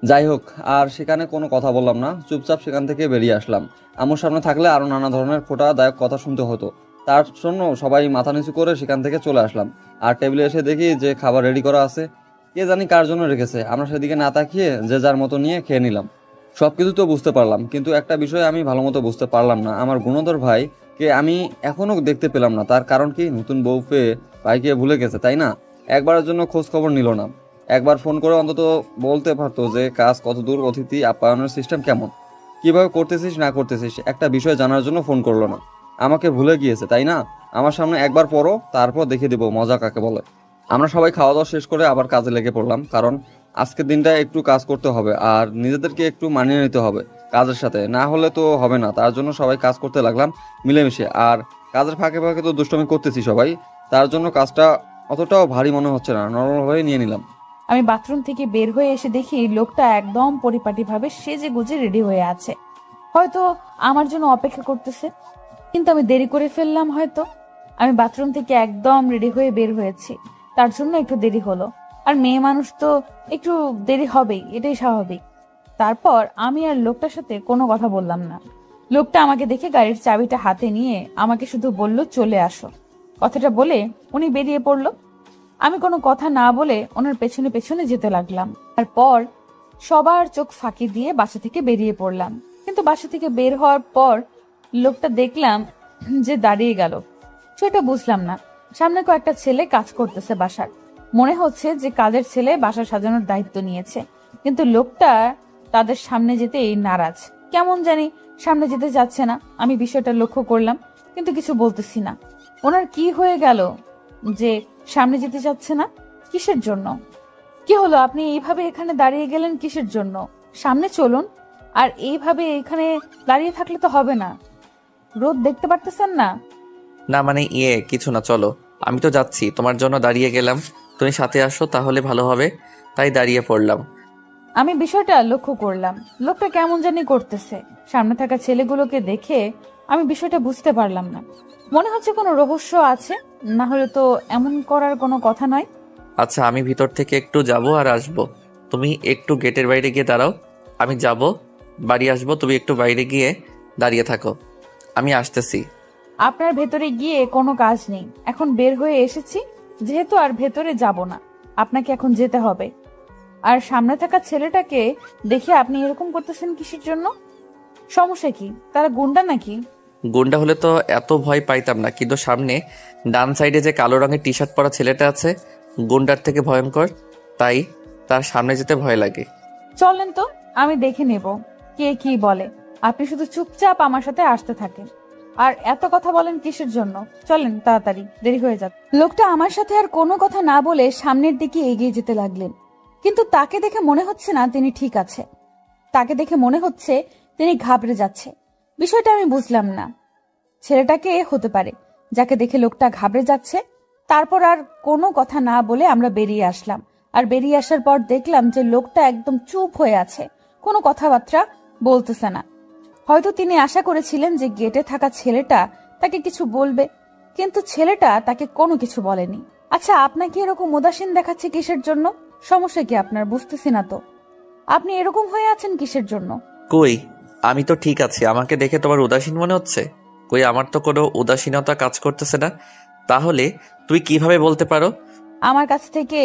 যাই হোক, আর সেখানে কোনো কথা বললাম না, চুপচাপ সেখান থেকে বেরিয়ে আসলাম। আম্মুর সামনে থাকলে আরও নানা ধরনের খোঁটাদায়ক কথা শুনতে হতো, তার জন্য সবাই মাথা নিচু করে সেখান থেকে চলে আসলাম। আর টেবিলে এসে দেখি যে খাবার রেডি করা আছে, কে জানি কার জন্য রেখেছে। আমরা সেদিকে না তাকিয়ে যে যার মতো নিয়ে খেয়ে নিলাম। সবকিছু তো বুঝতে পারলাম, কিন্তু একটা বিষয় আমি ভালো মতো বুঝতে পারলাম না, আমার গুণধর ভাই কে আমি এখনো দেখতে পেলাম না। তার কারণ কি? নতুন বউ পেয়ে ভাইকে ভুলে গেছে, তাই না? একবারের জন্য খোঁজ খবর নিল না। একবার ফোন করে অন্তত বলতে পারতো যে কাজ কত দূর, অতিথি আপ্যায়নের সিস্টেম কেমন, কিভাবে করতেছিস না করতেছিস, একটা বিষয় জানার জন্য ফোন করলো না। আমাকে ভুলে গিয়েছে, তাই না? আমার সামনে একবার পড়ো, তারপর দেখিয়ে দেবো মজা কাকে বলে। আমরা সবাই খাওয়া দাওয়া শেষ করে আবার কাজে লেগে পড়লাম, কারণ আজকের দিনটা একটু কাজ করতে হবে আর নিজেদেরকে একটু মানিয়ে নিতে হবে কাজের সাথে, না হলে তো হবে না। তার জন্য সবাই কাজ করতে লাগলাম মিলেমিশে, আর কাজের ফাঁকে ফাঁকে তো দুষ্টমি করতেছি সবাই, তার জন্য কাজটা অতটাও ভারী মনে হচ্ছে না, নরমালভাবে নিয়ে নিলাম। আমি বাথরুম থেকে বের হয়ে এসে দেখি লোকটা একদম পরিপাটিভাবে সেজে গুজে রেডি হয়ে আছে, হয়তো আমার জন্য অপেক্ষা করতেছে। কিন্তু আমি দেরি করে ফেললাম হয়তো। আমি বাথরুম থেকে একদম রেডি হয়ে বের হয়েছি, তার জন্য একটু দেরি হলো। আর মেয়ে মানুষ তো একটু দেরি হবেই, এটাই স্বাভাবিক। তারপর আমি আর লোকটার সাথে কোনো কথা বললাম না। লোকটা আমাকে দেখে গাড়ির চাবিটা হাতে নিয়ে আমাকে শুধু বলল চলে আসো। কথাটা বলে উনি বেরিয়ে পড়লো। আমি কোনো কথা না বলে ওনার পেছনে পেছনে যেতে লাগলাম। তারপর সবার চোখ ফাঁকি দিয়ে বাসা থেকে বেরিয়ে পড়লাম। কিন্তু বাসা থেকে বের হওয়ার পর লোকটা দেখলাম যে দাঁড়িয়ে গেল। সেটা বুঝলাম না। সামনে কয়েকটা ছেলে কাজ করতেছে বাসার, মনে হচ্ছে যে কাজের ছেলে বাসা সাজানোর দায়িত্ব নিয়েছে। কিন্তু লোকটা তাদের সামনে যেতে এই নারাজ, কেমন জানি সামনে যেতে যাচ্ছে না। আমি বিষয়টা লক্ষ্য করলাম, কিন্তু কিছু বলতেছি না। ওনার কি হয়ে গেল যে সামনে যেতে চাচ্ছে না? কিসের জন্য? কি হলো? আপনি এইভাবে এখানে দাঁড়িয়ে গেলেন কিসের জন্য? সামনে চলুন। আর এইভাবে এখানে দাঁড়িয়ে থাকলে তো হবে না। রোদ দেখতে পারতেছেন না? না মানে কিছু না, চলো। আমি তো যাচ্ছি, তোমার জন্য দাঁড়িয়ে গেলাম, তুমি সাথে আসো তাহলে ভালো হবে, তাই দাঁড়িয়ে পড়লাম। আমি বিষয়টা লক্ষ্য করলাম, লোকটা কেমন জানি করতেছে। সামনে থাকা ছেলেগুলোকে দেখে আমি বিষয়টা বুঝতে পারলাম না। মনে হচ্ছে কোনো রহস্য আছে, না হলে তো এমন করার কোনো কথা নয়। আচ্ছা, আমি ভিতর থেকে একটু যাব আর আসবো, তুমি একটু গেটের বাইরে গিয়ে দাঁড়াও। আমি যাব, বাড়ি আসবো, তুমি একটু বাইরে গিয়ে দাঁড়িয়ে থাকো, আমি আসতেছি। আপনার ভেতরে গিয়ে কোনো কাজ নেই, এখন বের হয়ে এসেছি যেহেতু আর ভেতরে যাব না, আপনাকে এখন যেতে হবে। আর সামনে থাকা ছেলেটাকে দেখে আপনি এরকম করতেছেন কিসের জন্য? সমস্যা কি? তারা গুন্ডা নাকি? গুন্ডা হলে তো এত ভয় পাইতাম না, কিন্তু সামনে ডান সাইডে যে কালো রঙের টি শার্ট পরা ছেলেটা আছে গুন্ডার থেকে ভয়ঙ্কর, তাই তার সামনে যেতে ভয় লাগে। চলেন তো, আমি দেখে নেব কে কি বলে। আপনি শুধু চুপচাপ আমার সাথে আসতে থাকেন। আর এত কথা বলেন কিসের জন্য? চলেন তাড়াতাড়ি, দেরি হয়ে যাচ্ছে। লোকটা আমার সাথে আর কোনো কথা না বলে সামনের দিকে এগিয়ে যেতে লাগলেন। কিন্তু তাকে দেখে মনে হচ্ছে না তিনি ঠিক আছে। তাকে দেখে মনে হচ্ছে তিনি ঘাবড়ে যাচ্ছে। বিষয়টা আমি বুঝলাম না। ছেলেটাকে হতে পারে যাকে দেখে লোকটা ঘাবড়ে যাচ্ছে। তারপর আর কোনো কথা না বলে আমরা বেরিয়ে আসলাম। আর বেরিয়ে আসার পর দেখলাম যে লোকটা একদম চুপ হয়ে আছে, কোনো কথাবার্তা বলতেছে না। হয়তো তিনি আশা করেছিলেন যে গেটে থাকা ছেলেটা তাকে কিছু বলবে, কিন্তু ছেলেটা তাকে কোনো কিছু বলেনি। আচ্ছা, আপনাকে এরকম উদাসীন দেখাচ্ছে কিসের জন্য? সমস্যা কি আপনার? বুঝতেছি না তো। আপনি এরকম হয়ে আছেন কিসের জন্য? কই, আমি তো ঠিক আছি, আমাকে দেখে তোমার উদাসীন মনে হচ্ছে? কই, আমার তো কোনো উদাসীনতা কাজ করতেছে না। তাহলে তুই কিভাবে বলতে পারো আমার কাছ থেকে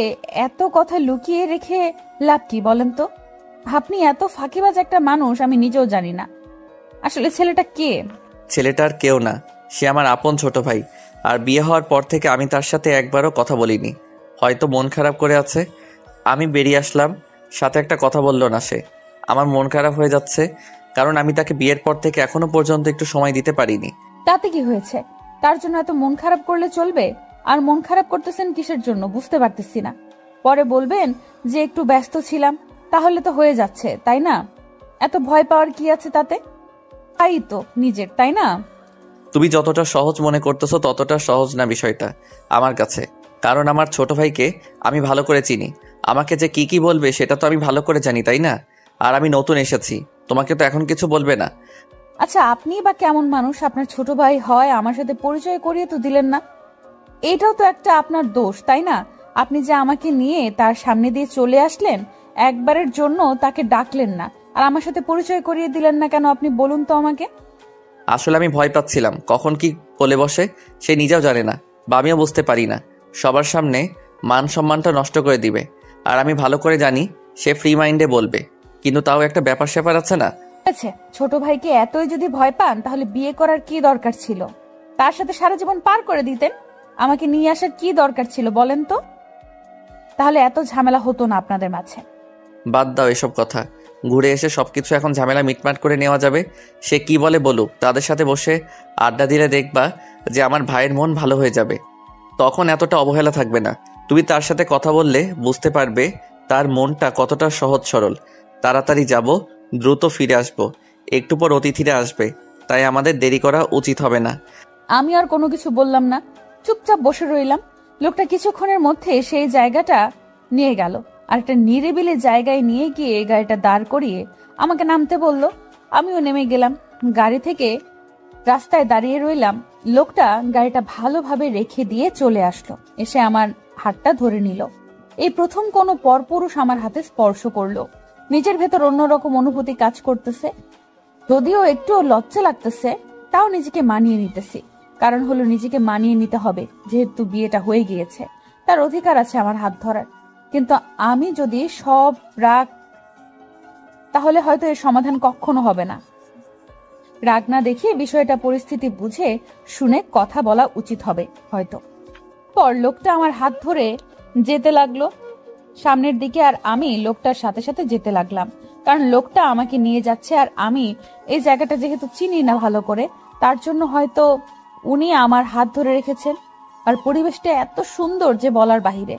এত কথা লুকিয়ে রেখে লাভ কি বলেন তো? আপনি এত ফাঁকিবাজ একটা মানুষ আমি নিজেও জানি না। আসলে ছেলেটা কে? ছেলেটার কেউ না, সে আমার আপন ছোট ভাই। আর বিয়ে হওয়ার পর থেকে আমি তার সাথে একবারও কথা বলিনি। হয়তো মন খারাপ করে আছে। আমি বেরিয়ে আসলাম, সাথে একটা কথা বললো না সে। আমার মন খারাপ হয়ে যাচ্ছে, কারণ আমি তাকে বিয়ের পর থেকে এখনো পর্যন্ত একটু সময় দিতে পারিনি। তাতে কি হয়েছে? তার জন্য এত মন খারাপ করলে চলবে? আর মন খারাপ করতেছেন কিসের জন্য বুঝতে পারতেছি না। পরে বলবেন যে একটু ব্যস্ত ছিলাম, তাহলে তো হয়ে যাচ্ছে, তাই না? এত ভয় পাওয়ার কি আছে তাতে? তাই তো নিজের, তাই না? তুমি যতটা সহজ মনে করতেছো ততটা সহজ না বিষয়টা আমার কাছে। কারণ আমার ছোট ভাইকে আমি ভালো করে চিনি। আমাকে যে কি বলবে সেটা তো আমি ভালো করে জানি, তাই না? আর আমি নতুন এসেছি, তোমাকে তো এখন কিছু বলবে না। আচ্ছা, আপনি বা কেমন মানুষ? আপনার ছোট ভাই হয়, আমার সাথে পরিচয় করিয়ে তো দিলেন না। এইটাও তো একটা আপনার দোষ, তাই না? আপনি যে আমাকে নিয়ে তার সামনে দিয়ে চলে আসলেন, একবারের জন্য তাকে ডাকলেন না, আর আমার সাথে পরিচয় করিয়ে দিলেন না কেন? আপনি বলুন তো আমাকে। আসলে আমি ভয় পাচ্ছিলাম কখন কি বলে বসে সে নিজেও জানে না, বা আমিও বুঝতে পারি না। সবার সামনে মান সম্মানটা নষ্ট করে দিবে। আর আমি ভালো করে জানি সে ফ্রি মাইন্ডে বলবে, কিন্তু তাও একটা ব্যাপার স্যাপার আছে না। আচ্ছা, ছোট ভাইকে এতই যদি ভয় পান তাহলে বিয়ে করার কি দরকার ছিল? তার সাথে সারা জীবন পার করে দিতেন। আমাকে নিয়ে আসার কি দরকার ছিল বলেন তো? তাহলে এত ঝামেলা হতো না আপনাদের মাঝে। বাদ দাও এসব কথা। ঘুরে এসে সবকিছু এখন ঝামেলা মিটমাট করে নেওয়া যাবে। সে কি বলে বলুক, তাদের সাথে বসে আড্ডা দিলে দেখবা যে আমার ভাইয়ের মন ভালো হয়ে যাবে। তখন এতটা অবহেলা থাকবে না। তুমি তার সাথে কথা বললে বুঝতে পারবে তার মনটা কতটা সহজ সরল। তাড়াতাড়ি যাব, দ্রুত ফিরে আসব, একটু পর অতিথিরা আসবে, তাই আমাদের দেরি করা উচিত হবে না। আমি আর কোনো কিছু বললাম না, চুপচাপ বসে রইলাম। লোকটা কিছুক্ষণের মধ্যে সেই জায়গাটা নিয়ে গেল, আর একটা নিরিবিলি জায়গায় নিয়ে গিয়ে গাড়িটা দাঁড় করিয়ে আমাকে নামতে বলল। আমিও নেমে গেলাম। গাড়ি থেকে রাস্তায় দাঁড়িয়ে রইলাম। লোকটা গাড়িটা ভালোভাবে রেখে দিয়ে চলে আসলো, এসে আমার হাতটা ধরে নিল। এই প্রথম কোনো পরপুরুষ আমার হাতে স্পর্শ করলো। নিজের ভেতর অন্যরকম অনুভূতি কাজ করতেছে, যদিও একটু লজ্জা লাগতেছে, তাও নিজেকে মানিয়ে নিতেছি। কারণ হলো নিজেকে মানিয়ে নিতে হবে, যেহেতু বিয়েটা হয়ে গিয়েছে, তার অধিকার আছে আমার হাত ধরার। কিন্তু আমি যদি সব রাগ, তাহলে হয়তো এর সমাধান কখনো হবে না। রাগ না দেখিয়ে বিষয়টা পরিস্থিতি বুঝে শুনে কথা বলা উচিত হবে হয়তো। পর লোকটা আমার হাত ধরে যেতে লাগলো সামনের দিকে, আর আমি লোকটার সাথে সাথে যেতে লাগলাম। কারণ লোকটা আমাকে নিয়ে যাচ্ছে, আর আমি এই জায়গাটা যেহেতু চিনি না ভালো করে, তার জন্য হয়তো উনি আমার হাত ধরে রেখেছেন। আর পরিবেশটা এত সুন্দর যে বলার বাহিরে।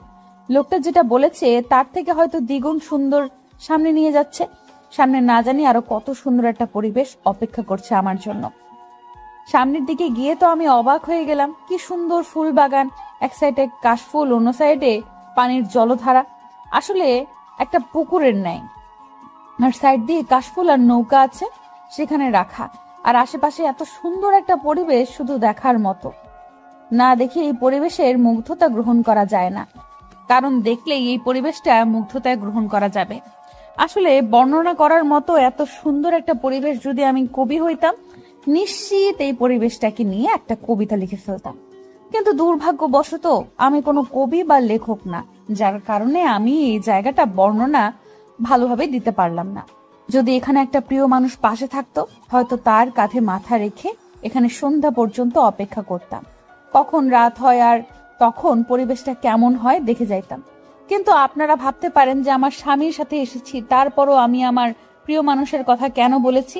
লোকটা যেটা বলেছে তার থেকে হয়তো দ্বিগুণ সুন্দর সামনে নিয়ে যাচ্ছে। সামনে না জানি আরো কত সুন্দর একটা পরিবেশ অপেক্ষা করছে আমার জন্য। সামনের দিকে গিয়ে তো আমি অবাক হয়ে গেলাম। কি সুন্দর ফুল বাগান, এক সাইডে কাশফুল, অন্য সাইডে পানির জলধারা, আসলে একটা পুকুরের ন্যায়। আর সাইড দিয়ে কাশফুল আর নৌকা আছে সেখানে রাখা। আর আশেপাশে এত সুন্দর একটা পরিবেশ, শুধু দেখার মতো। না দেখে এই পরিবেশের মুগ্ধতা গ্রহণ করা যায় না, কারণ দেখলেই এই পরিবেশটা মুগ্ধতায় গ্রহণ করা যাবে। আসলে বর্ণনা করার মতো এত সুন্দর একটা পরিবেশ যদি আমি কবি হইতাম, নিশ্চিত এই পরিবেশটাকে নিয়ে একটা কবিতা লিখে ফেলতাম। কিন্তু দুর্ভাগ্যবশত আমি কোনো কবি বা লেখক না, যার কারণে আমি এই জায়গাটা বর্ণনা ভালোভাবে দিতে পারলাম না। যদি এখানে একটা প্রিয় মানুষ পাশে থাকতো, হয়তো তার কাঁধে মাথা রেখে এখানে সন্ধ্যা পর্যন্ত অপেক্ষা করতাম। কখন রাত হয় আর তখন পরিবেশটা কেমন হয় দেখে যাইতাম। কিন্তু আপনারা ভাবতে পারেন যে আমার স্বামীর সাথে এসেছি, তারপরও আমি আমার প্রিয় মানুষের কথা কেন বলেছি?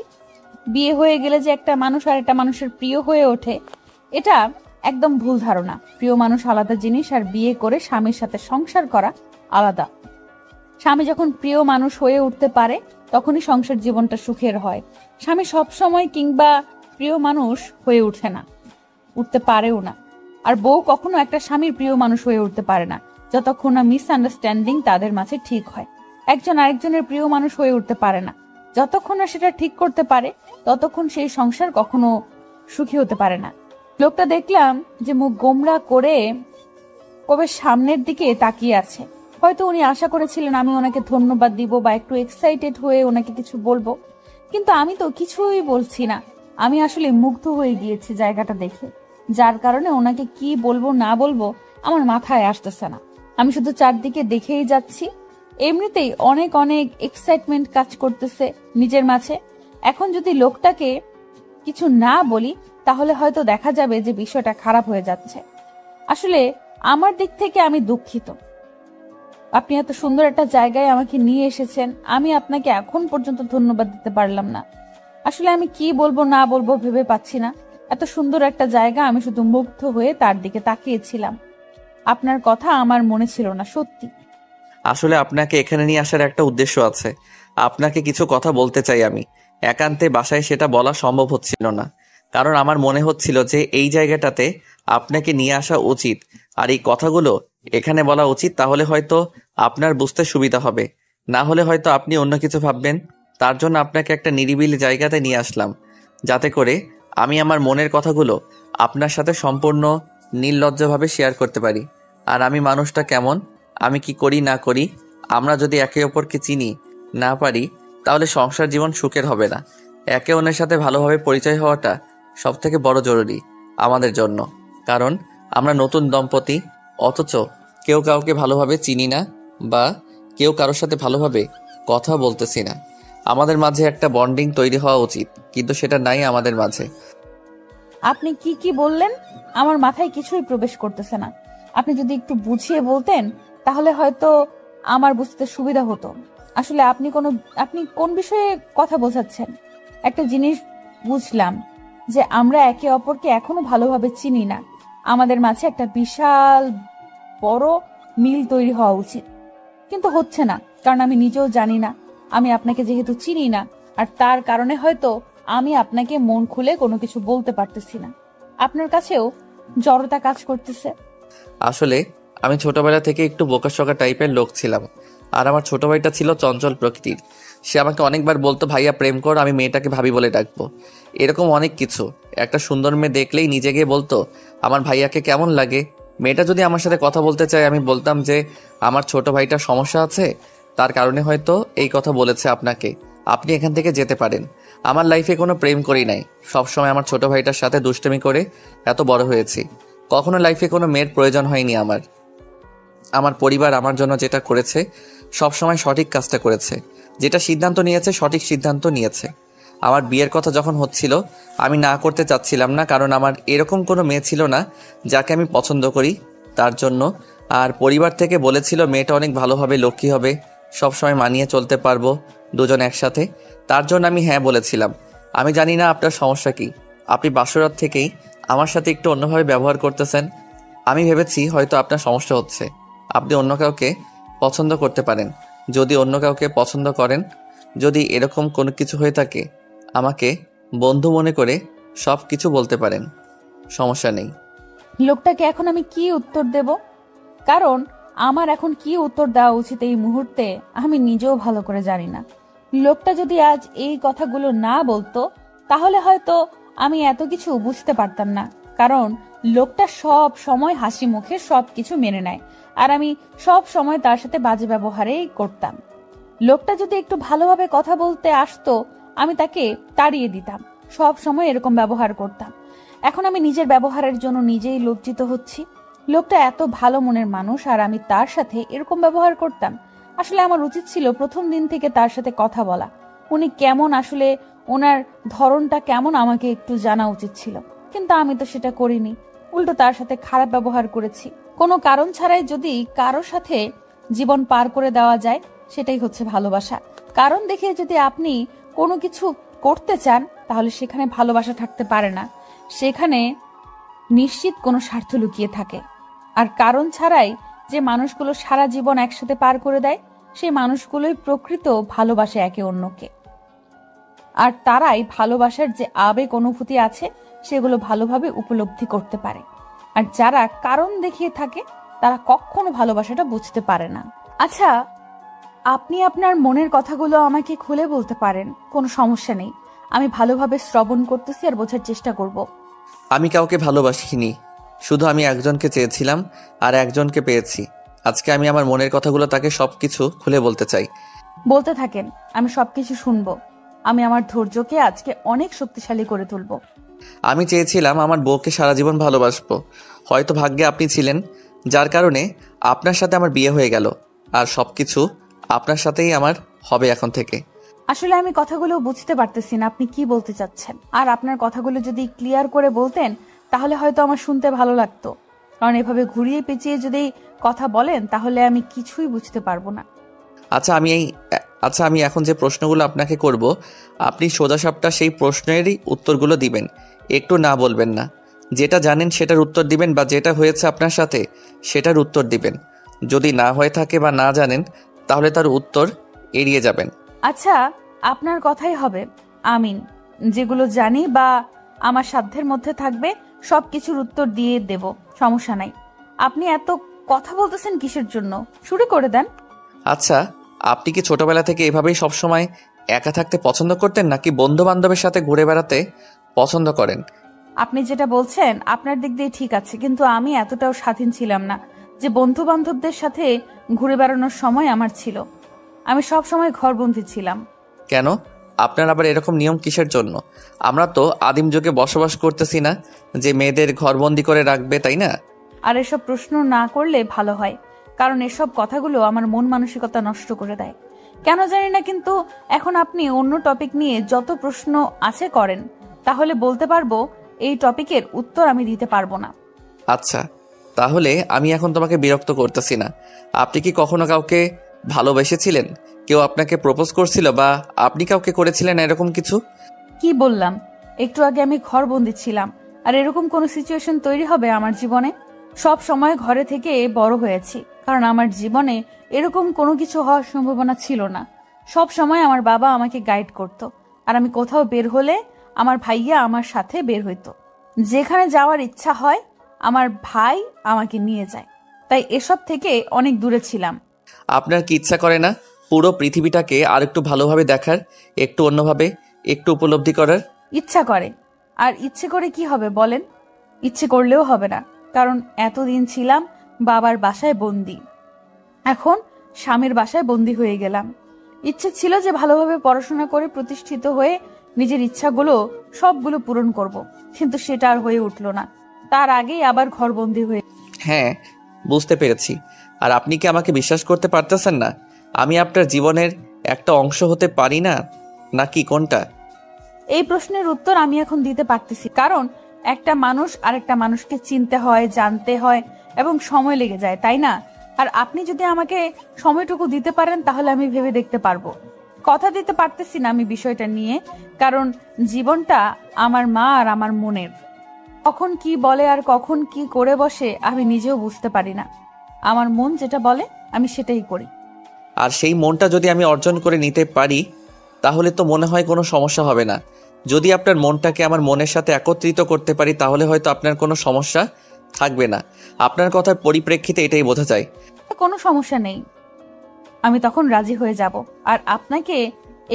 বিয়ে হয়ে গেলে যে একটা মানুষ আর একটা মানুষের প্রিয় হয়ে ওঠে, এটা একদম ভুল ধারণা। প্রিয় মানুষ আলাদা জিনিস, আর বিয়ে করে স্বামীর সাথে সংসার করা আলাদা। স্বামী যখন প্রিয় মানুষ হয়ে উঠতে পারে তখনই সংসার জীবনটা সুখের হয়। স্বামী সবসময় কিংবা প্রিয় মানুষ হয়ে উঠে না, উঠতে পারেও না। আর বউ কখনো একটা স্বামীর প্রিয় মানুষ হয়ে উঠতে পারে না যতক্ষণ না মিসআন্ডারস্ট্যান্ডিং তাদের মাঝে ঠিক হয়। একজন আরেকজনের প্রিয় মানুষ হয়ে উঠতে পারে না যতক্ষণ না সেটা ঠিক করতে পারে, ততক্ষণ সেই সংসার কখনো সুখী হতে পারে না। লোকটা দেখলাম যে মুখ গোমড়া করে কবে সামনের দিকে তাকিয়ে আছে। হয়তো উনি আশা করেছিলেন আমি ওনাকে ধন্যবাদ দিব বা একটু এক্সাইটেড হয়ে ওনাকে কিছু বলবো, কিন্তু আমি তো কিছুই বলছি না। আমি আসলে মুগ্ধ হয়ে গিয়েছি জায়গাটা দেখে, যার কারণে ওনাকে কি বলবো না বলবো আমার মাথায় আসতেছে না। আমি শুধু চারদিকে দেখেই যাচ্ছি। এমনিতেই অনেক অনেক এক্সাইটমেন্ট কাজ করতেছে নিজের মাঝে। এখন যদি লোকটাকে কিছু না বলি তাহলে হয়তো দেখা যাবে যে বিষয়টা খারাপ হয়ে যাচ্ছে। আসলে আমার দিক থেকে আমি দুঃখিত। আপনি এত সুন্দর একটা জায়গায় আমাকে নিয়ে এসেছেন, আমি আপনাকে এখন পর্যন্ত ধন্যবাদ দিতে পারলাম না। আসলে আমি কি বলবো না বলবো ভেবে পাচ্ছি না। এত সুন্দর একটা জায়গা, আমি শুধু মুগ্ধ হয়ে তার দিকে তাকিয়েছিলাম। আপনার কথা আমার মনে ছিল না, সত্যি। আসলে আপনাকে এখানে নিয়ে আসার একটা উদ্দেশ্য আছে। আপনাকে কিছু কথা বলতে চাই আমি। একান্তে বাসায় সেটা বলা সম্ভব হচ্ছিল না, কারণ আমার মনে হচ্ছিল যে এই জায়গাটাতে আপনাকে নিয়ে আসা উচিত, আর এই কথাগুলো এখানে বলা উচিত। তাহলে হয়তো আপনার বুঝতে সুবিধা হবে, না হলে হয়তো আপনি অন্য কিছু ভাববেন। তার জন্য আপনাকে একটা নিরিবিলি জায়গাতে নিয়ে আসলাম, যাতে করে আমি আমার মনের কথাগুলো আপনার সাথে সম্পূর্ণ নির্লজ্জভাবে শেয়ার করতে পারি। আর আমি মানুষটা কেমন, আমি কি করি না করি, আমরা যদি একে অপরকে চিনি না পারি তাহলে সংসার জীবন সুখের হবে না। একে অন্যের সাথে ভালোভাবে পরিচয় হওয়াটা সব থেকে বড় জরুরি আমাদের জন্য, কারণ আমরা নতুন দম্পতি, অথচ কেউ কাউকে ভালোভাবে চিনি না বা কেউ কারোর সাথে ভালোভাবে কথা বলতেছি না। আমাদের মাঝে একটা বন্ডিং তৈরি হওয়া উচিত, কিন্তু সেটা নাই আমাদের মাঝে। আপনি কি কি বললেন আমার মাথায় কিছুই প্রবেশ করতেছে না। আপনি যদি একটু বুঝিয়ে বলতেন তাহলে হয়তো আমার বুঝতে সুবিধা হতো। আসলে আপনি কোন বিষয়ে কথা বোঝাচ্ছেন? একটা জিনিস বুঝলাম যে আমরা একে অপরকে এখনো ভালোভাবে চিনি না। আমাদের মাঝে একটা বিশাল বড় মিল তৈরি হওয়া উচিত, কিন্তু হচ্ছে না, কারণ আমি নিজেও জানি না। আমি আপনাকে যেহেতু চিনি না, আর তার কারণে হয়তো আমি আপনাকে মন খুলে কোনো কিছু বলতে পারতেছি না। আপনার কাছেও জড়তা কাজ করতেছে। আসলে আমি ছোটবেলা থেকে একটু বোকাশোকা টাইপের লোক ছিলাম, আর আমার ছোট ভাইটা ছিল চঞ্চল প্রকৃতির। সে আমাকে অনেকবার বলতো, ভাইয়া প্রেম কর, আমি মেয়েটাকে ভাবি বলে ডাকবো। এরকম অনেক কিছু। একটা সুন্দর মেয়ে দেখলেই নিজে গিয়ে বলতো আমার ভাইয়াকে কেমন লাগে। মেয়েটা যদি আমার সাথে কথা বলতে চায়, আমি বলতাম যে আমার ছোট ভাইটার সমস্যা আছে, তার কারণে হয়তো এই কথা বলেছে আপনাকে, আপনি এখান থেকে যেতে পারেন। আমার লাইফে কোনো প্রেম করি নাই, সবসময় আমার ছোট ভাইটার সাথে দুষ্টুমি করে এত বড় হয়েছি। কখনো লাইফে কোনো মেয়ের প্রয়োজন হয়নি আমার। আমার পরিবার আমার জন্য যেটা করেছে সবসময় সঠিক কাজটা করেছে, যেটা সিদ্ধান্ত নিয়েছে সঠিক সিদ্ধান্ত নিয়েছে। আমার বিয়ের কথা যখন হচ্ছিল আমি না করতে চাচ্ছিলাম না, কারণ আমার এরকম কোনো মেয়ে ছিল না যাকে আমি পছন্দ করি তার জন্য। আর পরিবার থেকে বলেছিল মেয়েটা অনেক ভালো হবে, লক্ষ্মী হবে, সবসময় মানিয়ে চলতে পারবো দুজন একসাথে। তার জন্য আমি হ্যাঁ বলেছিলাম। আমি জানি না আপনার সমস্যা কি, আপনি বাসরাত থেকেই আমার সাথে একটু অন্যভাবে ব্যবহার করতেছেন। আমি ভেবেছি হয়তো আপনার সমস্যা হচ্ছে, আপনি অন্য কাউকে পছন্দ করতে পারেন। যদি অন্য কাউকে পছন্দ করেন, যদি এরকম কোনো কিছু হয়ে থাকে, আমাকে বন্ধু মনে করে সব কিছু বলতে পারেন, সমস্যা নেই। লোকটাকে এখন আমি কি উত্তর দেব? কারণ আমার এখন কি উত্তর দেওয়া উচিত এই মুহূর্তে আমি নিজেও ভালো করে জানি না। লোকটা যদি আজ এই কথাগুলো না বলতো তাহলে হয়তো আমি এত কিছু বুঝতে পারতাম না, কারণ লোকটা সব সময় হাসি মুখে সবকিছু মেনে নেয়, আর আমি সব সময় তার সাথে বাজে ব্যবহারেই করতাম। লোকটা যদি একটু ভালোভাবে কথা বলতে আসতো আমি তাকে তাড়িয়ে দিতাম, সব সময় এরকম ব্যবহার করতাম। এখন আমি নিজের ব্যবহারের জন্য নিজেই লজ্জিত হচ্ছি। লোকটা এত ভালো মনের মানুষ, আর আমি তার সাথে এরকম ব্যবহার করতাম। আসলে আমার উচিত ছিল প্রথম দিন থেকে তার সাথে কথা বলা। উনি কেমন, আসলে ওনার ধরনটা কেমন আমাকে একটু জানা উচিত ছিল, কিন্তু আমি তো সেটা করিনি। উল্টো তার সাথে খারাপ ব্যবহার করেছি। কোনো কারণ ছাড়াই যদি কারো সাথে জীবন পার করে দেওয়া যায় সেটাই হচ্ছে ভালোবাসা। কারণ দেখে যদি আপনি কোনো কিছু করতে চান তাহলে সেখানে ভালোবাসা থাকতে পারে না, সেখানে নিশ্চিত কোনো স্বার্থ লুকিয়ে থাকে। আর কারণ ছাড়াই যে মানুষগুলো সারা জীবন একসাথে পার করে দেয় সেই মানুষগুলোই প্রকৃত ভালোবাসে একে অন্যকে, আর তারাই ভালোবাসার যে আবেগ অনুভূতি আছে সেগুলো ভালোভাবে উপলব্ধি করতে পারে। আর যারা কারণ দেখিয়ে থাকে তারা কখনো ভালোবাসাটা বুঝতে পারে না। আচ্ছা, আপনি আপনার মনের কথাগুলো আমাকে খুলে বলতে পারেন, কোনো সমস্যা নেই। আমি ভালোভাবে শ্রবণ করতেছি আর বোঝার চেষ্টা করব। আমি কাউকে ভালোবাসিনি, শুধু আমি একজনকে চেয়েছিলাম আর একজনকে পেয়েছি। আজকে আমি আমার মনের কথাগুলো তাকে সবকিছু খুলে বলতে চাই। বলতে থাকেন, আমি সবকিছু শুনবো। আমি আমার ধৈর্যকে আজকে অনেক শক্তিশালী করে তুলবো। আমি চেয়েছিলাম আমার বউকে সারা জীবন ভালোবাসবো। হয়তো ভাগ্যে আপনি ছিলেন, যার কারণে আপনার সাথে আমার বিয়ে হয়ে গেল, আর সব কিছু আপনার সাথেই আমার হবে এখন থেকে। আসলে আমি কথাগুলো বুঝতে পারতেছি না আপনি কি বলতে চাচ্ছেন, আর আপনার কথাগুলো যদি ক্লিয়ার করে বলতেন তাহলে হয়তো আমার শুনতে ভালো লাগতো, কারণ এভাবে ঘুরিয়ে পেঁচিয়ে যদি কথা বলেন তাহলে আমি কিছুই বুঝতে পারবো না। আচ্ছা আমি এখন যে প্রশ্নগুলো আপনাকে করব, আপনি সোজাসাপটা সেই প্রশ্নেরই উত্তরগুলো দিবেন, একটু না বলবেন না। যেটা জানেন সেটার উত্তর দিবেন, বা যেটা হয়েছে আপনার সাথে সেটার উত্তর দিবেন। যদি না হয়ে থাকে বা না জানেন তাহলে তার উত্তর এড়িয়ে যাবেন। আচ্ছা আপনার কথাই হবে, আমিন। যেগুলো জানি বা আমার সাধ্যের মধ্যে থাকবে সবকিছুর উত্তর দিয়ে দেব, সমস্যা নাই। আপনি এত কথা বলতেছেন কিসের জন্য? শুরু করে দেন। আচ্ছা, আপনি কি ছোটবেলা থেকে এভাবেই সবসময় একা থাকতে পছন্দ করতেন, নাকি বন্ধু বান্ধবের সাথে ঘুরে বেড়াতে পছন্দ করেন? আপনি যেটা বলছেন আপনার দিক দিয়ে ঠিক আছে, কিন্তু আমি এতটাও স্বাধীন ছিলাম না যে বন্ধু বান্ধবদের সাথে ঘুরে বেড়ানোর সময় আমার ছিল। আমি সব সময় ঘরবন্দি ছিলাম। কেন? আপনার আবার এরকম নিয়ম কিসের জন্য? আমরা তো আদিম যুগে বসবাস করতেছি না যে মেয়েদের ঘরবন্দি করে রাখবে, তাই না? আর এসব প্রশ্ন না করলে ভালো হয়, কারণ এসব কথাগুলো আমার মন মানসিকতা নষ্ট করে দেয়। কেন জানি না, কিন্তু এখন আপনি অন্য টপিক নিয়ে যত প্রশ্ন আছে করেন, তাহলে বলতে পারবো এই টপিকের উত্তর আমি দিতে পারবো না। আচ্ছা, তাহলে আমি এখন তোমাকে বিরক্ত করতেছি না। আপনি কি কখনো কাউকে ভালোবেসেছিলেন? কেউ আপনাকে প্রপোজ করছিল, বা আপনি কাউকে করেছিলেন এরকম কিছু? কি বললাম? একটু আগে আমি ঘরবন্দি ছিলাম, আর এরকম কোনো সিচুয়েশন তৈরি হবে আমার জীবনে? সব সময় ঘরে থেকে বড় হয়েছি, কারণ আমার জীবনে এরকম কোনো কিছু হওয়ার সম্ভাবনা ছিল না। সব সময় আমার বাবা আমাকে গাইড করত, আর আমি কোথাও বের হলে আমার ভাইয়া আমার সাথে বের হইতো। যেখানে যাওয়ার ইচ্ছা হয় আমার ভাই আমাকে নিয়ে যায়, তাই এসব থেকে অনেক দূরে ছিলাম। আপনার কি ইচ্ছা করে না পুরো পৃথিবীটাকে আর একটু ভালোভাবে দেখার, একটু অন্যভাবে, একটু উপলব্ধি করার? ইচ্ছা করে। আর ইচ্ছে করে কি হবে বলেন? ইচ্ছে করলেও হবে না, কারণ এতদিন ছিলাম বাবার বাসায় বন্দি, এখন স্বামীর বাসায় বন্দি হয়ে গেলাম। ইচ্ছে ছিল যে ভালোভাবে পড়াশোনা করে প্রতিষ্ঠিত হয়ে নিজের ইচ্ছাগুলো সবগুলো পূরণ করব, কিন্তু সেটা আর হয়ে উঠলো না। তার আগেই আবার ঘরবন্দি হয়ে। হ্যাঁ, বুঝতে পেরেছি। আর আপনি কি আমাকে বিশ্বাস করতে পারতেছেন না? আমি আপনার জীবনের একটা অংশ হতে পারি না, নাকি কোনটা? এই প্রশ্নের উত্তর আমি এখন দিতে পারতেছি, কারণ একটা মানুষ আরেকটা মানুষকে চিনতে হয়, জানতে হয়, এবং সময় লেগে যায়, তাই না? আর আপনি যদি আমাকে সময়টুকু দিতে পারেন তাহলে আমি ভেবে দেখতে পারবো। কথা দিতে পারতেছি না আমি বিষয়টা নিয়ে, কারণ জীবনটা আমার মা আর আমার মনের। কখন কি বলে আর কখন কি করে বসে আমি নিজেও বুঝতে পারি না। আমার মন যেটা বলে আমি সেটাই করি। আর সেই মনটা যদি আমি অর্জন করে নিতে পারি তাহলে তো মনে হয় কোনো সমস্যা হবে না। যদি আপনার মনটাকে আমার মনের সাথে একত্রিত করতে পারি তাহলে হয়তো আপনার কোনো সমস্যা থাকবে না। আপনার কথার পরিপ্রেক্ষিতে এটাই বোঝা যায়। কোনো সমস্যা নেই, আমি তখন রাজি হয়ে যাব। আর আপনাকে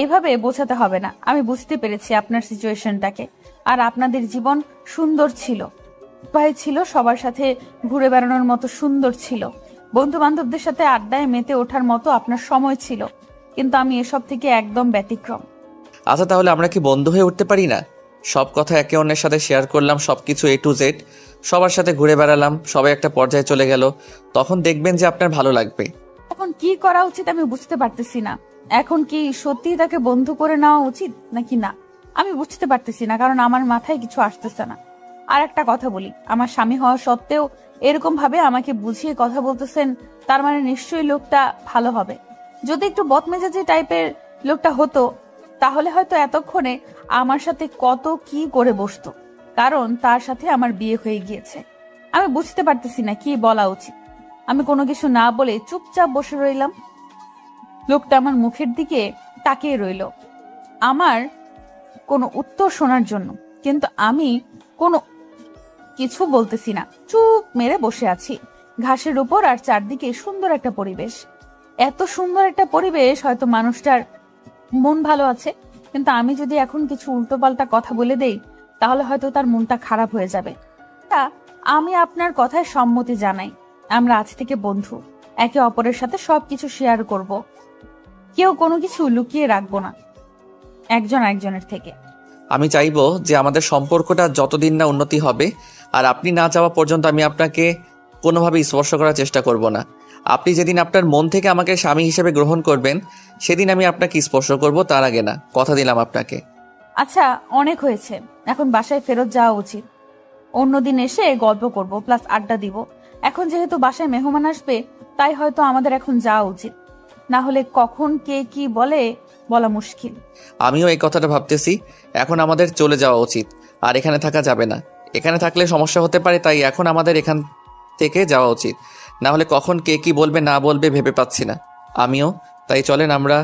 এভাবে বোঝাতে হবে না, আমি বুঝতে পেরেছি আপনার সিচুয়েশনটাকে। আর আপনাদের জীবন সুন্দর ছিল, ভাই ছিল, সবার সাথে ঘুরে বেড়ানোর মতো সুন্দর ছিল, বন্ধু বান্ধবদের সাথে আড্ডায় মেতে ওঠার মতো আপনার সময় ছিল, কিন্তু আমি এসব থেকে একদম ব্যতিক্রম। আচ্ছা, তাহলে আমরা কি বন্ধু হয়ে উঠতে পারি না? সব কথা একে অন্যের সাথে শেয়ার করলাম, সবকিছু A to Z, সবার সাথে ঘুরে বেড়ালাম, সবাই একটা পর্যায়ে চলে গেল, তখন দেখবেন যে আপনার ভালো লাগবে। এখন কি করা উচিত আমি বুঝতে পারতেছি না। এখন কি সত্যি তাকে বন্ধু করে নেওয়া উচিত নাকি না আমি বুঝতে পারতেছি না, কারণ আমার মাথায় কিছু আসতেছে না। আর একটা কথা বলি, আমার স্বামী হওয়া সত্ত্বেও এরকম ভাবে আমাকে বুঝিয়ে কথা বলতেছেন, তার মানে নিশ্চয়ই লোকটা ভালো হবে। যদি একটু বদমেজাজি টাইপের লোকটা হতো তাহলে হয়তো এতক্ষণে আমার সাথে কত কি করে বসতো, কারণ তার সাথে আমার বিয়ে হয়ে গিয়েছে। আমি বুঝতে পারতেছি না কি বলা উচিত। আমি কোনো কিছু না বলে চুপচাপ বসে রইলাম। লোকটা আমার মুখের দিকে তাকিয়ে রইল আমার কোনো উত্তর শোনার জন্য, কিন্তু আমি কোনো কিছু বলতেছি না, চুপ মেরে বসে আছি ঘাসের উপর। আর চারদিকে সুন্দর একটা পরিবেশ, এত সুন্দর একটা পরিবেশ, হয়তো মানুষটার মন ভালো আছে, কিন্তু আমি যদি এখন কিছু উল্টোপাল্টা কথা বলে দেই তাহলে হয়তো তার মনটা খারাপ হয়ে যাবে। তা আমি আপনার কথায় সম্মতি জানাই, আমরা আজ থেকে বন্ধু, একে অপরের সাথে সবকিছু শেয়ার করব, কেউ কোনো কিছু লুকিয়ে রাখবো না একজন একজনের থেকে। আমি চাইবো যে আমাদের সম্পর্কটা যতদিন না উন্নতি হবে আর আপনি না যাওয়া পর্যন্ত আমি আপনাকে কোনোভাবে স্পর্শ করার চেষ্টা করব না। আপনি যেদিন আপনার মন থেকে আমাকে স্বামী হিসেবে গ্রহণ করবেন সেদিন আমি আপনাকে স্পর্শ করব, তার আগে না, কথা দিলাম আপনাকে। আচ্ছা, অনেক হয়েছে, এখন বাসায় ফেরত যাওয়া উচিত। অন্যদিন এসে গল্প করব প্লাস আড্ডা দিব। এখন যেহেতু বাসায় মেহমান আসবে তাই হয়তো আমাদের এখন যাওয়া উচিত, না হলে কখন কে কি বলা মুশকিল। আমিও এই কথাটা ভাবতেছি, এখন আমাদের চলে যাওয়া উচিত, আর এখানে থাকা যাবে না। এখানে থাকলে সমস্যা হতে পারে, তাই এখন আমাদের এখান থেকে যাওয়া উচিত, না হলে কখন কে কি বলবে না বলবে ভেবে পাচ্ছি না আমিও। তাই চলেন আমরা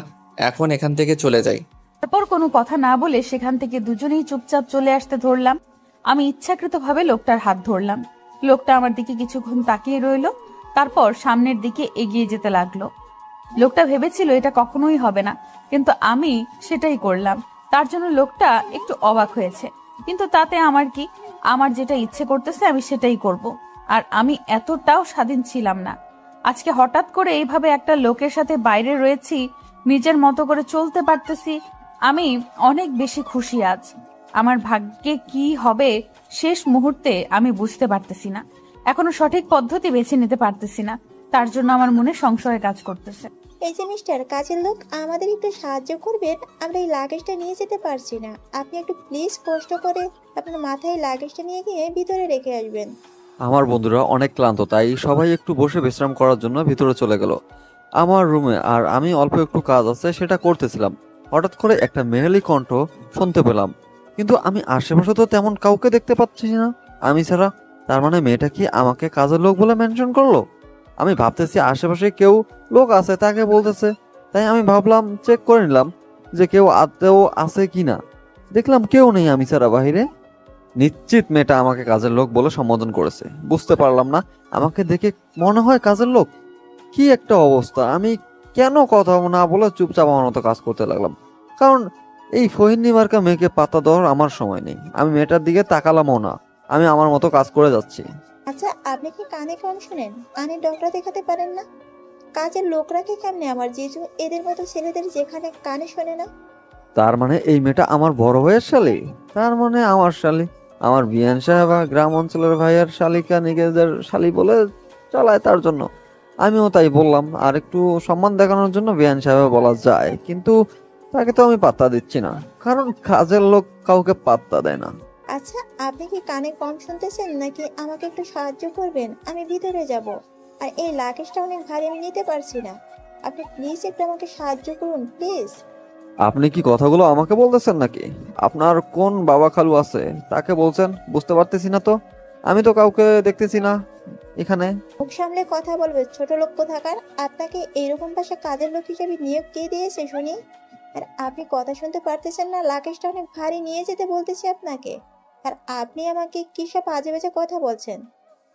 এখন এখান থেকে চলে যাই। তারপর কোনো কথা না বলে সেখান থেকে দুজনেই চুপচাপ চলে আসতে ধরলাম। আমি ইচ্ছাকৃতভাবে লোকটার হাত ধরলাম। লোকটা আমার দিকে কিছুক্ষণ তাকিয়ে রইল, তারপর সামনের দিকে এগিয়ে যেতে লাগলো। লোকটা ভেবেছিল এটা কখনোই হবে না, কিন্তু আমি সেটাই করলাম। তার জন্য লোকটা একটু অবাক হয়েছে, কিন্তু তাতে আমার কি? আমার যেটা ইচ্ছে করতেছে আমি সেটাই করব। আর আমি এতটাও স্বাধীন ছিলাম না। আজকে হঠাৎ করে এইভাবে একটা লোকের সাথে বাইরে রয়েছি, নিজের মতো করে চলতে পারতেছি, আমি অনেক বেশি খুশি আজ। আমার ভাগ্যে কি হবে শেষ মুহূর্তে আমি বুঝতে পারতেছি না, এখনো সঠিক পদ্ধতি বেছে নিতে পারতেছি না। তার জন্য আমার মনে সংশয় কাজ করতেছে। এই যে মিস্টার কাজের লোক, আমাদের একটু সাহায্য করবেন, আমরা এই লাগেজটা নিয়ে যেতে পারছি না। আপনি একটু প্লিজ কষ্ট করে আপনার মাথায় লাগেজটা নিয়ে গিয়ে ভিতরে রেখে আসবেন। আমার বন্ধুরা অনেক ক্লান্ত, তাই সবাই একটু বসে বিশ্রাম করার জন্য ভিতরে চলে গেল আমার রুমে। আর আমি অল্প একটু কাজ আছে সেটা করতেছিলাম। হঠাৎ করে একটা মেয়েলি কণ্ঠ শুনতে পেলাম, কিন্তু আমি আশেপাশে তো তেমন কাউকে দেখতে পাচ্ছি না আমি ছাড়া। তার মানে মেয়েটা কি আমাকে কাজের লোক বলে মেনশন করলো? আমি ভাবতেছি আশেপাশে কেউ লোক আছে তাকে বলতেছে, তাই আমি ভাবলাম চেক করে নিলাম যে কেউ আদৌ আছে কিনা। দেখলাম কেউ নেই আমি ছাড়া বাহিরে। নিশ্চিত মেয়েটা আমাকে কাজের লোক বলে সম্বোধন করেছে। বুঝতে পারলাম না, আমাকে দেখে মনে হয় কাজের লোক। কি একটা অবস্থা! আমি কেন কথা না বলে চুপচাপ আমার মতো কাজ করতে লাগলাম, কারণ এই ফহিনী মার্কা মেয়েকে পাত্তা দেওয়ার আমার সময় নেই। আমি মেয়েটার দিকে তাকালামও না, আমি আমার মতো কাজ করে যাচ্ছি। আচ্ছা, আপনি কি কানে কম শুনেন? কানে ডক্টর দেখাতে পারেন না? কাজের লোকরা কি কেমনে আমার জিজু এদের মতো ছেলেদের যেখানে কানে শোনে না? তার মানে এই মেয়েটা আমার বড় ভাইয়ের শালী? তার মানে আমার শালী, আমার বিয়ান সাহেব গ্রাম অঞ্চলের ভাইয়ের শালিকা নিজেদের শালী বলে চালায়, তার জন্য আমিও তাই বললাম। আর একটু সম্মান দেখানোর জন্য বিয়ান সাহেব বলা যায়, কিন্তু তাকে তো আমি পাত্তা দিচ্ছি না, কারণ কাজের লোক কাউকে পাত্তা দেয় না। আচ্ছা, আপনি কি কানে কম শুনতেছেন নাকি আমাকে একটু সাহায্য করবেন? আমি ভিতরে যাব, আর এই লাগেজটা অনেক ভারী, আমি নিতে পারছি না। আপনি প্লিজ একটু আমাকে সাহায্য করুন প্লিজ। আপনি কি কথাগুলো আমাকে বলতেছেন নাকি আপনার কোন বাবা খালু আছে তাকে বলছেন? বুঝতে পারতেছি না তো, আমি তো কাউকে দেখতেছি না এখানে। মুখ সামলে কথা বলবে ছোট লোক কোথাকার। আপনাকে এইরকম ভাষা কাজের লোক হিসেবে নিয়োগ কে দিয়েছে শুনি? আর আপনি কথা শুনতে পারতেছেন না? লাগেজটা অনেক ভারী, নিয়ে যেতে বলতেছি আপনাকে, আর আপনি আমাকে কি সব আজে বাজে কথা বলছেন?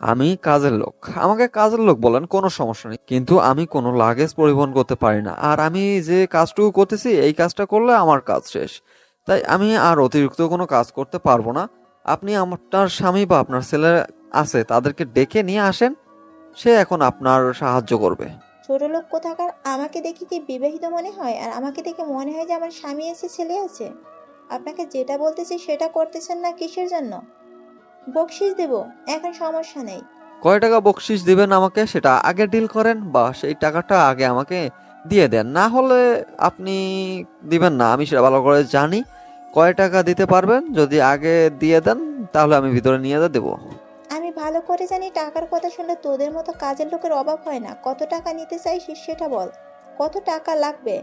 আমি কাজের লোক, আমাকে কাজের লোক বলেন, কোনো সমস্যা নেই, কিন্তু আমি কোনো লাগেজ পরিবহন করতে পারি না। আর আমি যে কাজটুকু করতেছি এই কাজটা করলে আমার কাজ শেষ, তাই আমি আর অতিরিক্ত কোনো কাজ করতে পারবো না। আপনি আপনার স্বামী বা আপনার ছেলে আছে তাদেরকে ডেকে নিয়ে আসেন, সে এখন আপনার সাহায্য করবে। ছোট লোক কোথাকার, আমাকে দেখে কি বিবাহিত মনে হয়? আর আমাকে দেখে মনে হয় যে আমার স্বামী আছে, ছেলে আছে? আপনাকে যেটা বলতেছি সেটা করতেছেন না, কিসের জন্য? বকশিস দেব, এখন সমস্যা নেই। কয় টাকা বকশিস দিবেন আমাকে সেটা আগে ডিল করেন, বা সেই টাকাটা আগে আমাকে দিয়ে দেন, না হলে আপনি দিবেন না আমি সেটা ভালো করে জানি। কয় টাকা দিতে পারবেন যদি আগে দিয়ে দেন তাহলে আমি ভিতরে নিয়ে দেবো। আমি ভালো করে জানি টাকার কথা শুনলে তোদের মতো কাজের লোকের অভাব হয় না। কত টাকা নিতে চাইছিস সেটা বল, কত টাকা লাগবে?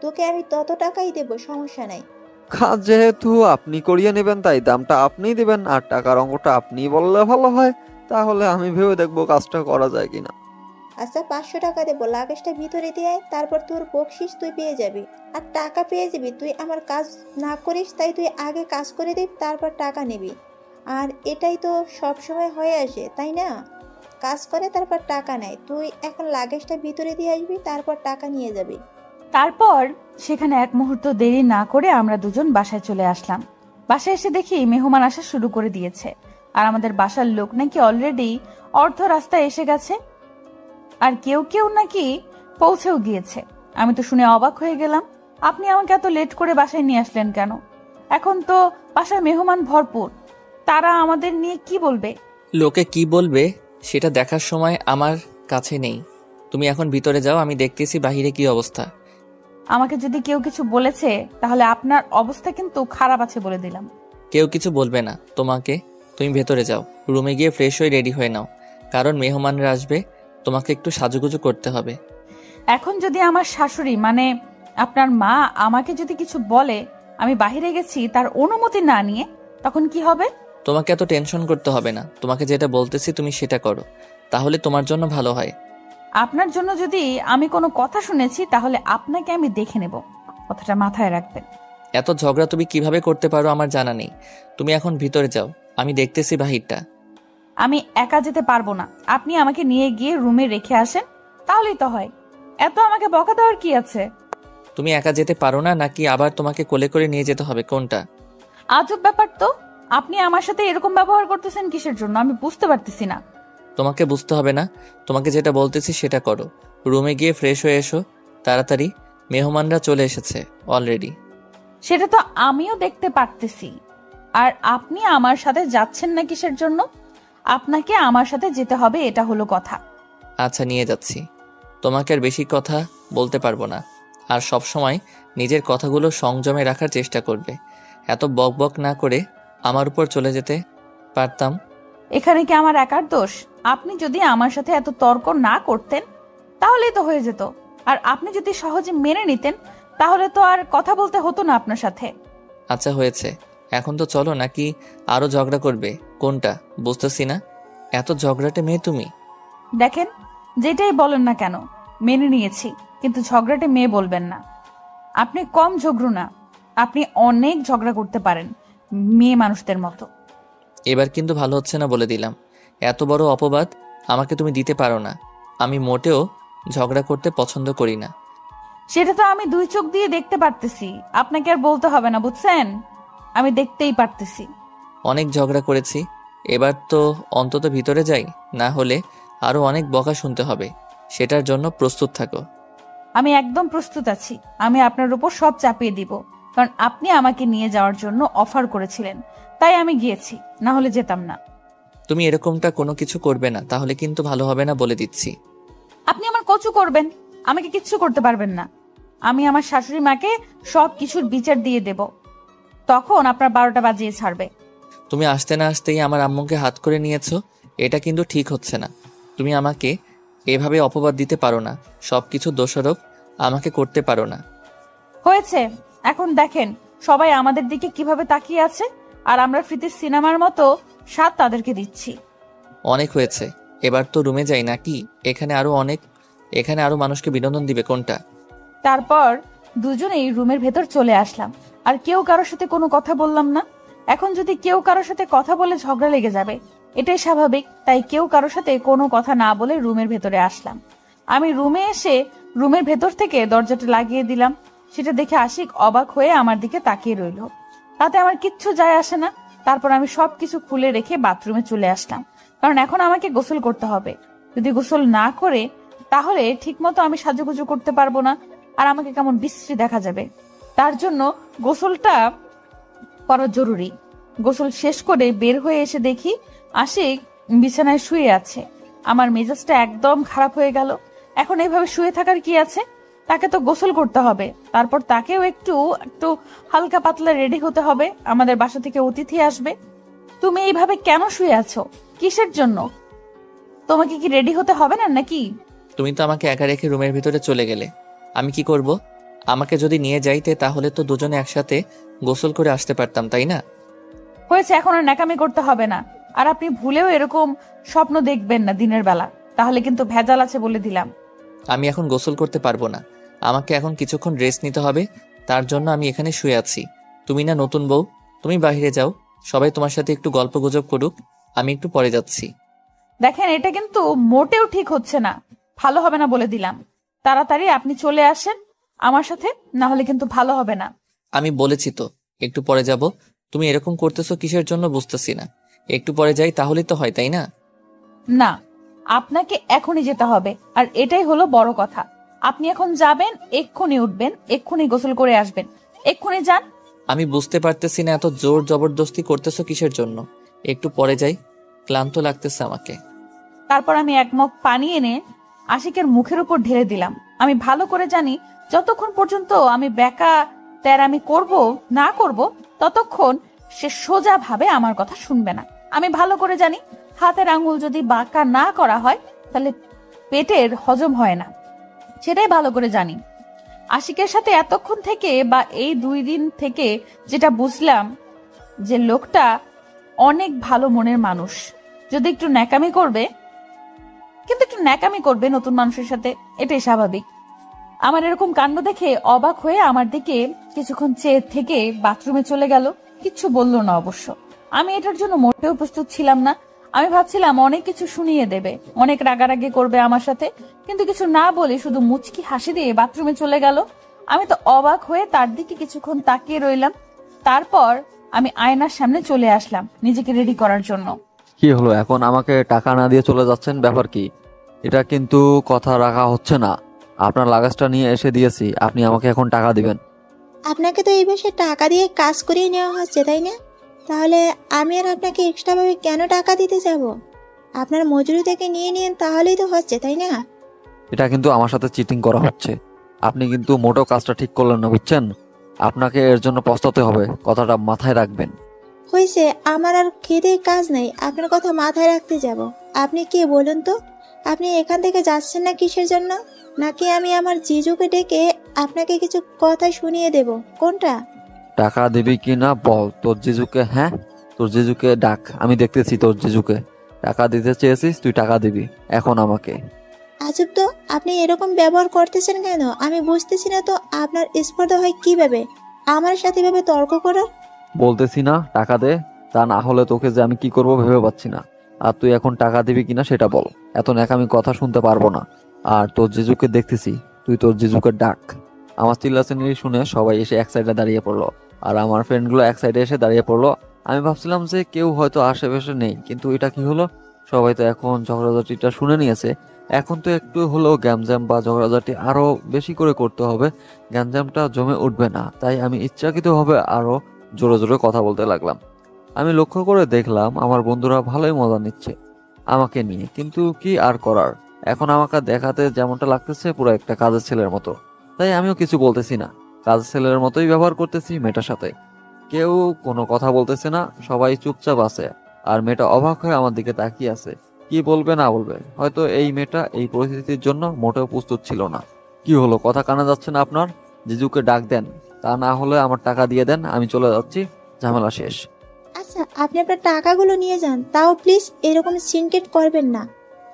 তোকে আমি তত টাকাই দেবো, সমস্যা নাই। কাজ যেহেতু আপনি করিয়ে নেবেন তাই দামটা আপনিই দিবেন, আর টাকার অঙ্কটা আপনি বললে ভালো হয়, তাহলে আমি ভেবে দেখবো কাজটা করা যায় কিনা। আচ্ছা, 500 টাকা দেবো, লাগেজটা ভিতরে দিয়ে আয়, তারপর তোর বকশিস তুই পেয়ে যাবি। আর টাকা পেয়ে যাবি, তুই আমার কাজ না করিস তাই তুই আগে কাজ করে দিবি, তারপর টাকা নিবি। আর এটাই তো সব সময় হয়ে আসে, তাই না? কাজ করে তারপর টাকা নেয়। তুই এখন লাগেজটা ভিতরে দিয়ে আসবি, তারপর টাকা নিয়ে যাবি। তারপর সেখানে এক মুহূর্ত দেরি না করে আমরা দুজন বাসায় চলে আসলাম। বাসায় এসে দেখি মেহমান আসা শুরু করে দিয়েছে, আর আমাদের বাসার লোক নাকি অলরেডি অর্ধ রাস্তায় এসে গেছে, আর কেউ কেউ নাকি পৌঁছেও গিয়েছে। আমি তো শুনে অবাক হয়ে গেলাম। আপনি আমাকে এত লেট করে বাসায় নিয়ে আসলেন কেন? এখন তো বাসায় মেহমান ভরপুর, তারা আমাদের নিয়ে কি বলবে? লোকে কি বলবে সেটা দেখার সময় আমার কাছে নেই। তুমি এখন ভিতরে যাও, আমি দেখতেছি বাহিরে কি অবস্থা। আমাকে যদি কেউ কিছু বলেছে তাহলে আপনার অবস্থা কিন্তু খারাপ আছে বলে দিলাম। কেউ কিছু বলবে না তোমাকে। তুমি ভেতরে যাও, রুমে গিয়ে ফ্রেশ হয়ে রেডি হয়ে নাও, কারণ মেহমানরা আসবে, তোমাকে একটু সাজুগুজু করতে হবে। এখন যদি আমার শাশুড়ি মানে আপনার মা আমাকে যদি কিছু বলে আমি বাহিরে গেছি তার অনুমতি না নিয়ে, তখন কি হবে? তোমাকে এত টেনশন করতে হবে না, তোমাকে যেটা বলতেছি তুমি সেটা করো, তাহলে তোমার জন্য ভালো হয়। আপনার জন্য যদি আমি কোনো কথা শুনেছি তাহলে আপনাকে আমি দেখে নেব, কথাটা মাথায় রাখবেন। এত ঝগড়া তুমি কিভাবে করতে পারো আমার জানা নেই। তুমি এখন ভিতরে যাও, আমি দেখতেছি বাহিরটা। আমি একা যেতে পারবো না, আপনি আমাকে নিয়ে গিয়ে রুমে রেখে আসেন, তাহলেই তো হয়। এত আমাকে বকা দেওয়ার কি আছে? তুমি একা যেতে পারো না নাকি আবার তোমাকে কোলে করে নিয়ে যেতে হবে, কোনটা? আজব ব্যাপার তো, আপনি আমার সাথে এরকম ব্যবহার করতেছেন কিসের জন্য আমি বুঝতে পারতেছি না। তোমাকে বুঝতে হবে না, তোমাকে যেটা বলতেছি সেটা করো। রুমে গিয়ে ফ্রেশ হয়ে এসো তাড়াতাড়ি, মেহমানরা চলে এসেছে অলরেডি। সেটা তো আমিও দেখতে পারতেছি। আর আপনি আমার সাথে যাচ্ছেন না কিসের জন্য? আপনাকে আমার সাথে যেতে হবে, এটা হলো কথা। আচ্ছা নিয়ে যাচ্ছি, তোমাকে আর বেশি কথা বলতে পারবো না। আর সব সময় নিজের কথাগুলো সংযমে রাখার চেষ্টা করবে, এত বকবক না করে আমার উপর চলে যেতে পারতাম। এখানে কি আমার একার দোষ? আপনি যদি আমার সাথে এত তর্ক না করতেন তাহলেই তো হয়ে যেত। আর আপনি যদি সহজে মেনে নিতেন তাহলে তো আর কথা বলতে হতো না আপনার সাথে। আচ্ছা হয়েছে, এখন তো চলো, নাকি আরো ঝগড়া করবে? কোনটা বুঝতেছি না, এত ঝগড়াটে মেয়ে তুমি। দেখেন, যেটাই বলেন না কেন মেনে নিয়েছি, কিন্তু ঝগড়াটে মেয়ে বলবেন না। আপনি কম ঝগড়ু না, আপনি অনেক ঝগড়া করতে পারেন মেয়ে মানুষদের মতো। এবার কিন্তু ভালো হচ্ছে না বলে দিলাম, এত বড় অপবাদ আমাকে তুমি দিতে পারো না। আমি মোটেও ঝগড়া করতে পছন্দ করি না। সেটা তো আমি দুই চোখ দিয়ে দেখতে পারতেছি, আপনাকে আর বলতে হবে না, বুঝছেন? আমি দেখতেই পারতেছি। অনেক ঝগড়া করেছি, এবার তো অন্তত ভিতরে যাই, না হলে আরো অনেক বকা শুনতে হবে। সেটার জন্য প্রস্তুত থাকো। আমি একদম প্রস্তুত আছি। আমি আপনার উপর সব চাপিয়ে দিব, কারণ আপনি আমাকে নিয়ে যাওয়ার জন্য অফার করেছিলেন, তাই আমি গিয়েছি, না হলে যেতাম না। তুমি এরকমটা কোনো কিছু করবে না, তাহলে কিন্তু ভালো হবে না বলে দিচ্ছি। আপনি আমার কচু করবেন, আমাকে কিচ্ছু করতে পারবেন না। আমি আমার শাশুড়ি মাকে সব কিছুর বিচার দিয়ে দেব, তখন আপনার 12টা বাজিয়ে ছাড়বে। তুমি আসতে না আসতেই আমার আম্মুকে হাত করে নিয়েছো, এটা কিন্তু ঠিক হচ্ছে না। তুমি আমাকে এভাবে অপবাদ দিতে পারো না, সবকিছু দোষারোপ আমাকে করতে পারো না। হয়েছে, এখন দেখেন সবাই আমাদের দিকে কিভাবে তাকিয়ে আছে, আর আমরা ফ্রিতে সিনেমার মতো স্বাদ তাদেরকে দিচ্ছি। অনেক হয়েছে, এবার তো রুমে যাই নাকি? এখানে আরো মানুষকে বিনোদন দিবে, কোনটা? তারপর দুজনেই রুমের ভেতর চলে আসলাম, আর কেউ কারোর সাথে কোনো কথা বললাম না। এখন যদি কেউ কারোর সাথে কথা বলে ঝগড়া লেগে যাবে, এটাই স্বাভাবিক। তাই কেউ কারোর সাথে কোনো কথা না বলে রুমের ভেতরে আসলাম। আমি রুমে এসে রুমের ভেতর থেকে দরজাটা লাগিয়ে দিলাম। সেটা দেখে আশিক অবাক হয়ে আমার দিকে তাকিয়ে রইল। তাতে আমার কিচ্ছু যায় আসে না। তারপর আমি সবকিছু খুলে রেখে বাথরুমে চলে আসলাম, কারণ এখন আমাকে গোসল করতে হবে। যদি গোসল না করে তাহলে ঠিকমতো আমি সাজুগুজু করতে পারবো না, আর আমাকে কেমন বিশ্রী দেখা যাবে। তার জন্য গোসলটা করা জরুরি। গোসল শেষ করে বের হয়ে এসে দেখি আশিক বিছানায় শুয়ে আছে। আমার মেজাজটা একদম খারাপ হয়ে গেল। এখন এইভাবে শুয়ে থাকার কি আছে? তাকে তো গোসল করতে হবে, তারপর তাকেও একটু একটু হালকা পাতলা রেডি হতে হবে, আমাদের বাসা থেকে অতিথি আসবে। তুমি এইভাবে কেন শুয়ে আছো? কিসের জন্য? তোমাকে কি রেডি হতে হবে না নাকি? তুমি তো আমাকে একা রেখে রুমের ভিতরে চলে গেলে, আমি কি করব? আমাকে যদি নিয়ে যাইতে তাহলে তো দুজনে একসাথে গোসল করে আসতে পারতাম, তাই না? হয়েছে, এখন আর ন্যাকামি করতে হবে না। আর আপনি ভুলেও এরকম স্বপ্ন দেখবেন না দিনের বেলা, তাহলে কিন্তু ভেজাল আছে বলে দিলাম। আমি এখন গোসল করতে পারবো না, আমাকে এখন কিছুক্ষণ রেস্ট নিতে হবে, তার জন্য আমি এখানে শুয়ে আছি। তুমি না নতুন বউ, তুমি বাইরে যাও, সবাই তোমার সাথে একটু গল্প গুজব করুক, আমি একটু পরে যাচ্ছি। দেখেন, এটা কিন্তু মোটেও ঠিক হচ্ছে না, ভালো হবে না বলে দিলাম। তাড়াতাড়ি আপনি চলে আসেন আমার সাথে, না হলে কিন্তু ভালো হবে না। আমি বলেছি তো একটু পরে যাব, তুমি এরকম করতেছো কিসের জন্য বুঝতেছি না। একটু পরে যাই তাহলেই তো হয়, তাই না? না, আপনাকে এখনই যেতে হবে, আর এটাই হলো বড় কথা। আপনি এখন যাবেন, এক্ষুনি উঠবেন, এক্ষুনি গোসল করে আসবেন, এক্ষুনি যান। আমি বুঝতে পারতেছি না এত জোর জবরদস্তি করতেছো কিসের জন্য। একটু পরে যাই, ক্লান্ত লাগতেছে আমাকে। তারপর আমি এক মগ পানি এনে আশিকের মুখের উপর ঢেলে দিলাম। আমি ভালো করে জানি যতক্ষণ পর্যন্ত আমি বেকা তেরামি করব না করব ততক্ষণ সে সোজা ভাবে আমার কথা শুনবে না। আমি ভালো করে জানি হাতের আঙ্গুল যদি বাঁকা না করা হয় তাহলে পেটের হজম হয় না, সেটাই ভালো করে জানি। আশিকের সাথে এতক্ষণ থেকে বা এই 2 দিন থেকে যেটা বুঝলাম যে লোকটা অনেক ভালো মনের মানুষ। যদি একটু ন্যাকামি করবে, কিন্তু একটু ন্যাকামি করবে নতুন মানুষের সাথে, এটাই স্বাভাবিক। আমার এরকম কাণ্ড দেখে অবাক হয়ে আমার দিকে কিছুক্ষণ চেয়ে থেকে বাথরুমে চলে গেল। কিচ্ছু বললো না অবশ্য। আমি এটার জন্য মোটেও প্রস্তুত ছিলাম না। আমি ভাবছিলাম অনেক কিছু শুনিয়ে দেবে, অনেক রাগারাগি করবে আমার সাথে, কিন্তু কিছু না বলে শুধু মুচকি হাসি দিয়ে বাথরুমে চলে গেল। আমি তো অবাক হয়ে তার দিকে কিছুক্ষণ তাকিয়ে রইলাম। তারপর আমি আয়নার সামনে চলে আসলাম নিজেকে রেডি করার জন্য। কি হলো, এখন আমাকে টাকা না দিয়ে চলে যাচ্ছেন? ব্যাপার কি? এটা কিন্তু কথা রাখা হচ্ছে না। আপনার লাগেজটা নিয়ে এসে দিয়েছি, আপনি আমাকে এখন টাকা দিবেন। আপনাকে তো এই মাসে টাকা দিয়ে কাজ করিয়ে নেওয়া হচ্ছে, তাই না? তাহলে আমি আর আপনাকে এক্সট্রা ভাবে কেন টাকা দিতে যাব? আপনার মজুরি থেকে নিয়ে নিন, তাহলেই তো হচ্ছে, তাই না? এটা কিন্তু আমার সাথে চিটিং করা হচ্ছে। আপনি কিন্তু মোটেও কাজটা ঠিক করলেন না, বুঝছেন? আপনাকে এর জন্য পস্তাতে হবে, কথাটা মাথায় রাখবেন। হয়েছে, আমার আর খেতে কাজ নেই, আপনার কথা মাথায় রাখতে যাব। আপনি কে বলুন তো? আপনি এখান থেকে যাচ্ছেন না কিসের জন্য? নাকি আমি আমার জিজুকে ডেকে আপনাকে কিছু কথা শুনিয়ে দেব? কোনটা? টাকা দিবি কি না বল তোর জিজুকে। হ্যাঁ, তোর জিজুকে ডাক, আমি দেখতেছি তোর জিজুকে। টাকা দিতে চেয়েছিস, তুই টাকা দিবি এখন আমাকে। আজব তো, আপনি এরকম ব্যবহার করতেছেন কেন? আমি বুঝতেছি না তো আপনার স্পর্ধা হয় কিভাবে আমার সাথে এভাবে তর্ক করার? বলতেছি না টাকা দে, তা না হলে তোকে যে আমি কি করব ভেবে পাচ্ছি না। আর তুই এখন টাকা দিবি কিনা সেটা বল। এত ন্যাকামি কথা শুনতে পারবো না। আর তোর জিজুকে দেখতেছি, তুই তোর জিজুকে ডাক। আমার চিল্লাচিল্লি শুনে সবাই এসে এক সাইডে দাঁড়িয়ে পড়লো, আর আমার ফ্রেন্ডগুলো এক সাইডে এসে দাঁড়িয়ে পড়লো। আমি ভাবছিলাম যে কেউ হয়তো আশেপাশে নেই, কিন্তু এটা কি হলো? সবাই তো এখন ঝগড়াঝাটিটা শুনে নিয়েছে। এখন তো একটু হলেও গ্যামজ্যাম বা ঝগড়াঝাটি আরো বেশি করে করতে হবে, গ্যামজ্যামটা জমে উঠবে না। তাই আমি ইচ্ছাকৃতভাবে আরো জোরে জোরে কথা বলতে লাগলাম। আমি লক্ষ্য করে দেখলাম আমার বন্ধুরা ভালোই মজা নিচ্ছে আমাকে নিয়ে, কিন্তু কি আর করার। এখন আমাকে দেখাতে যেমনটা লাগতেছে পুরো একটা কাজের ছেলের মতো, তাই আমিও কিছু বলতেছি না। কাজের ছেলের মতোই ব্যবহার করতেছি মেয়েটার সাথে। কেউ কোনো কথা বলতেছে না, সবাই চুপচাপ আছে। আর মেয়েটা অবাক হয়ে আমার দিকে তাকিয়ে আছে, কি বলবে না বলবে। হয়তো এই মেয়েটা এই পরিস্থিতির জন্য মোটেও প্রস্তুত ছিল না। কি হলো, কথা কানা যাচ্ছে না আপনার? জিজুকে ডাক দেন, তা না হলে আমার টাকা দিয়ে দেন, আমি চলে যাচ্ছি, ঝামেলা শেষ। আচ্ছা, আপনি আপনার টাকাগুলো নিয়ে যান, তাও প্লিজ এরকম সিনকেট করবেন না।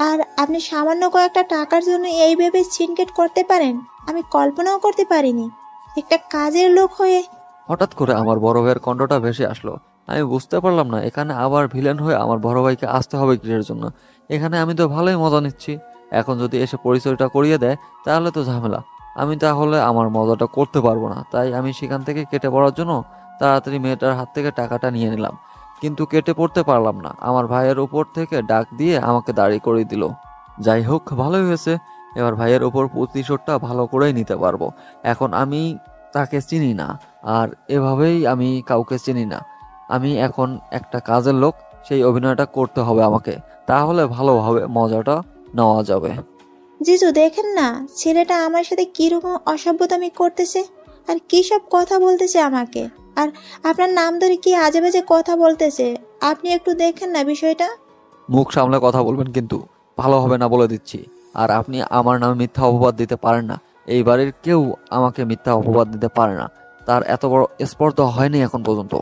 আর আপনি সামান্য কয়েকটা টাকার জন্য এইভাবে সিনকেট করতে পারেন, আমি কল্পনাও করতে পারিনি। একটা কাজের লোক হয়ে। হঠাৎ করে আমার বড় ভাইয়ের কণ্ঠটা ভেসে আসলো। আমি বুঝতে পারলাম না এখানে আবার ভিলেন হয়ে আমার বড় ভাইকে আসতে হবে কিসের জন্য। এখানে আমি তো ভালোই মজা নিচ্ছি, এখন যদি এসে পরিচয়টা করিয়ে দেয় তাহলে তো ঝামেলা। আমি তাহলে আমার মজাটা করতে পারবো না। তাই আমি সেখান থেকে কেটে পড়ার জন্য তাড়াতাড়ি মেয়েটার হাত থেকে টাকাটা নিয়ে নিলাম, কিন্তু কেটে পড়তে পারলাম না। আমার ভাইয়ের উপর থেকে ডাক দিয়ে আমাকে দাঁড়িয়ে করে দিল। যাই হোক, ভালোই হয়েছে, এবার ভাইয়ের উপর প্রতিশোধটা ভালো করেই নিতে পারবো। এখন আমি তাকে চিনি না, আর এভাবেই আমি কাউকে চিনি না। আমি এখন একটা কাজের লোক, সেই অভিনয়টা করতে হবে আমাকে, তাহলে ভালোভাবে মজাটা নেওয়া যাবে। জিজু দেখেন না, ছেলেটা আমার সাথে কিরকম অসভ্যতামি করতেছে আর কি সব কথা বলতেছে আমাকে। আর আপনার নাম ধরে কি আজে বাজে কথা বলতেছে। আপনি একটু দেখেন না বিষয়টা। মুখ সামলে কথা বলবেন, কিন্তু ভালো হবে না বলে দিচ্ছি। আর আপনি আমার নামে মিথ্যা অপবাদ দিতে পারেন না। এই বাড়ির কেউ আমাকে মিথ্যা অপবাদ দিতে পারে না, তার এত বড় স্পর্ধা হয়নি এখন পর্যন্ত।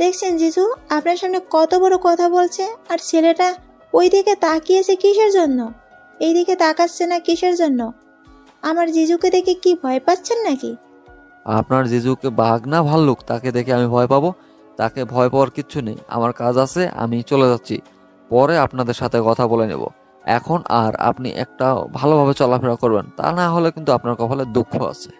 দেখছেন জিজু, আপনার সামনে কত বড় কথা বলছে, আর ছেলেটা ওই দিকে তাকিয়েছে কিসের জন্য? এই দিকে তাকাচ্ছে না কিসের জন্য? আমার জিজুকে দেখে কি ভয় পাচ্ছেন নাকি? আপনার জিজুকে বাঘ না ভাল্লুক, তাকে দেখে আমি ভয় পাবো? তাকে ভয় পাওয়ার কিচ্ছু নেই। আমার কাজ আছে, আমি চলে যাচ্ছি, পরে আপনাদের সাথে কথা বলে নেব। এখন আর আপনি একটা ভালোভাবে চলাফেরা করবেন, তা না হলে কিন্তু আপনার কপালে দুঃখ আছে।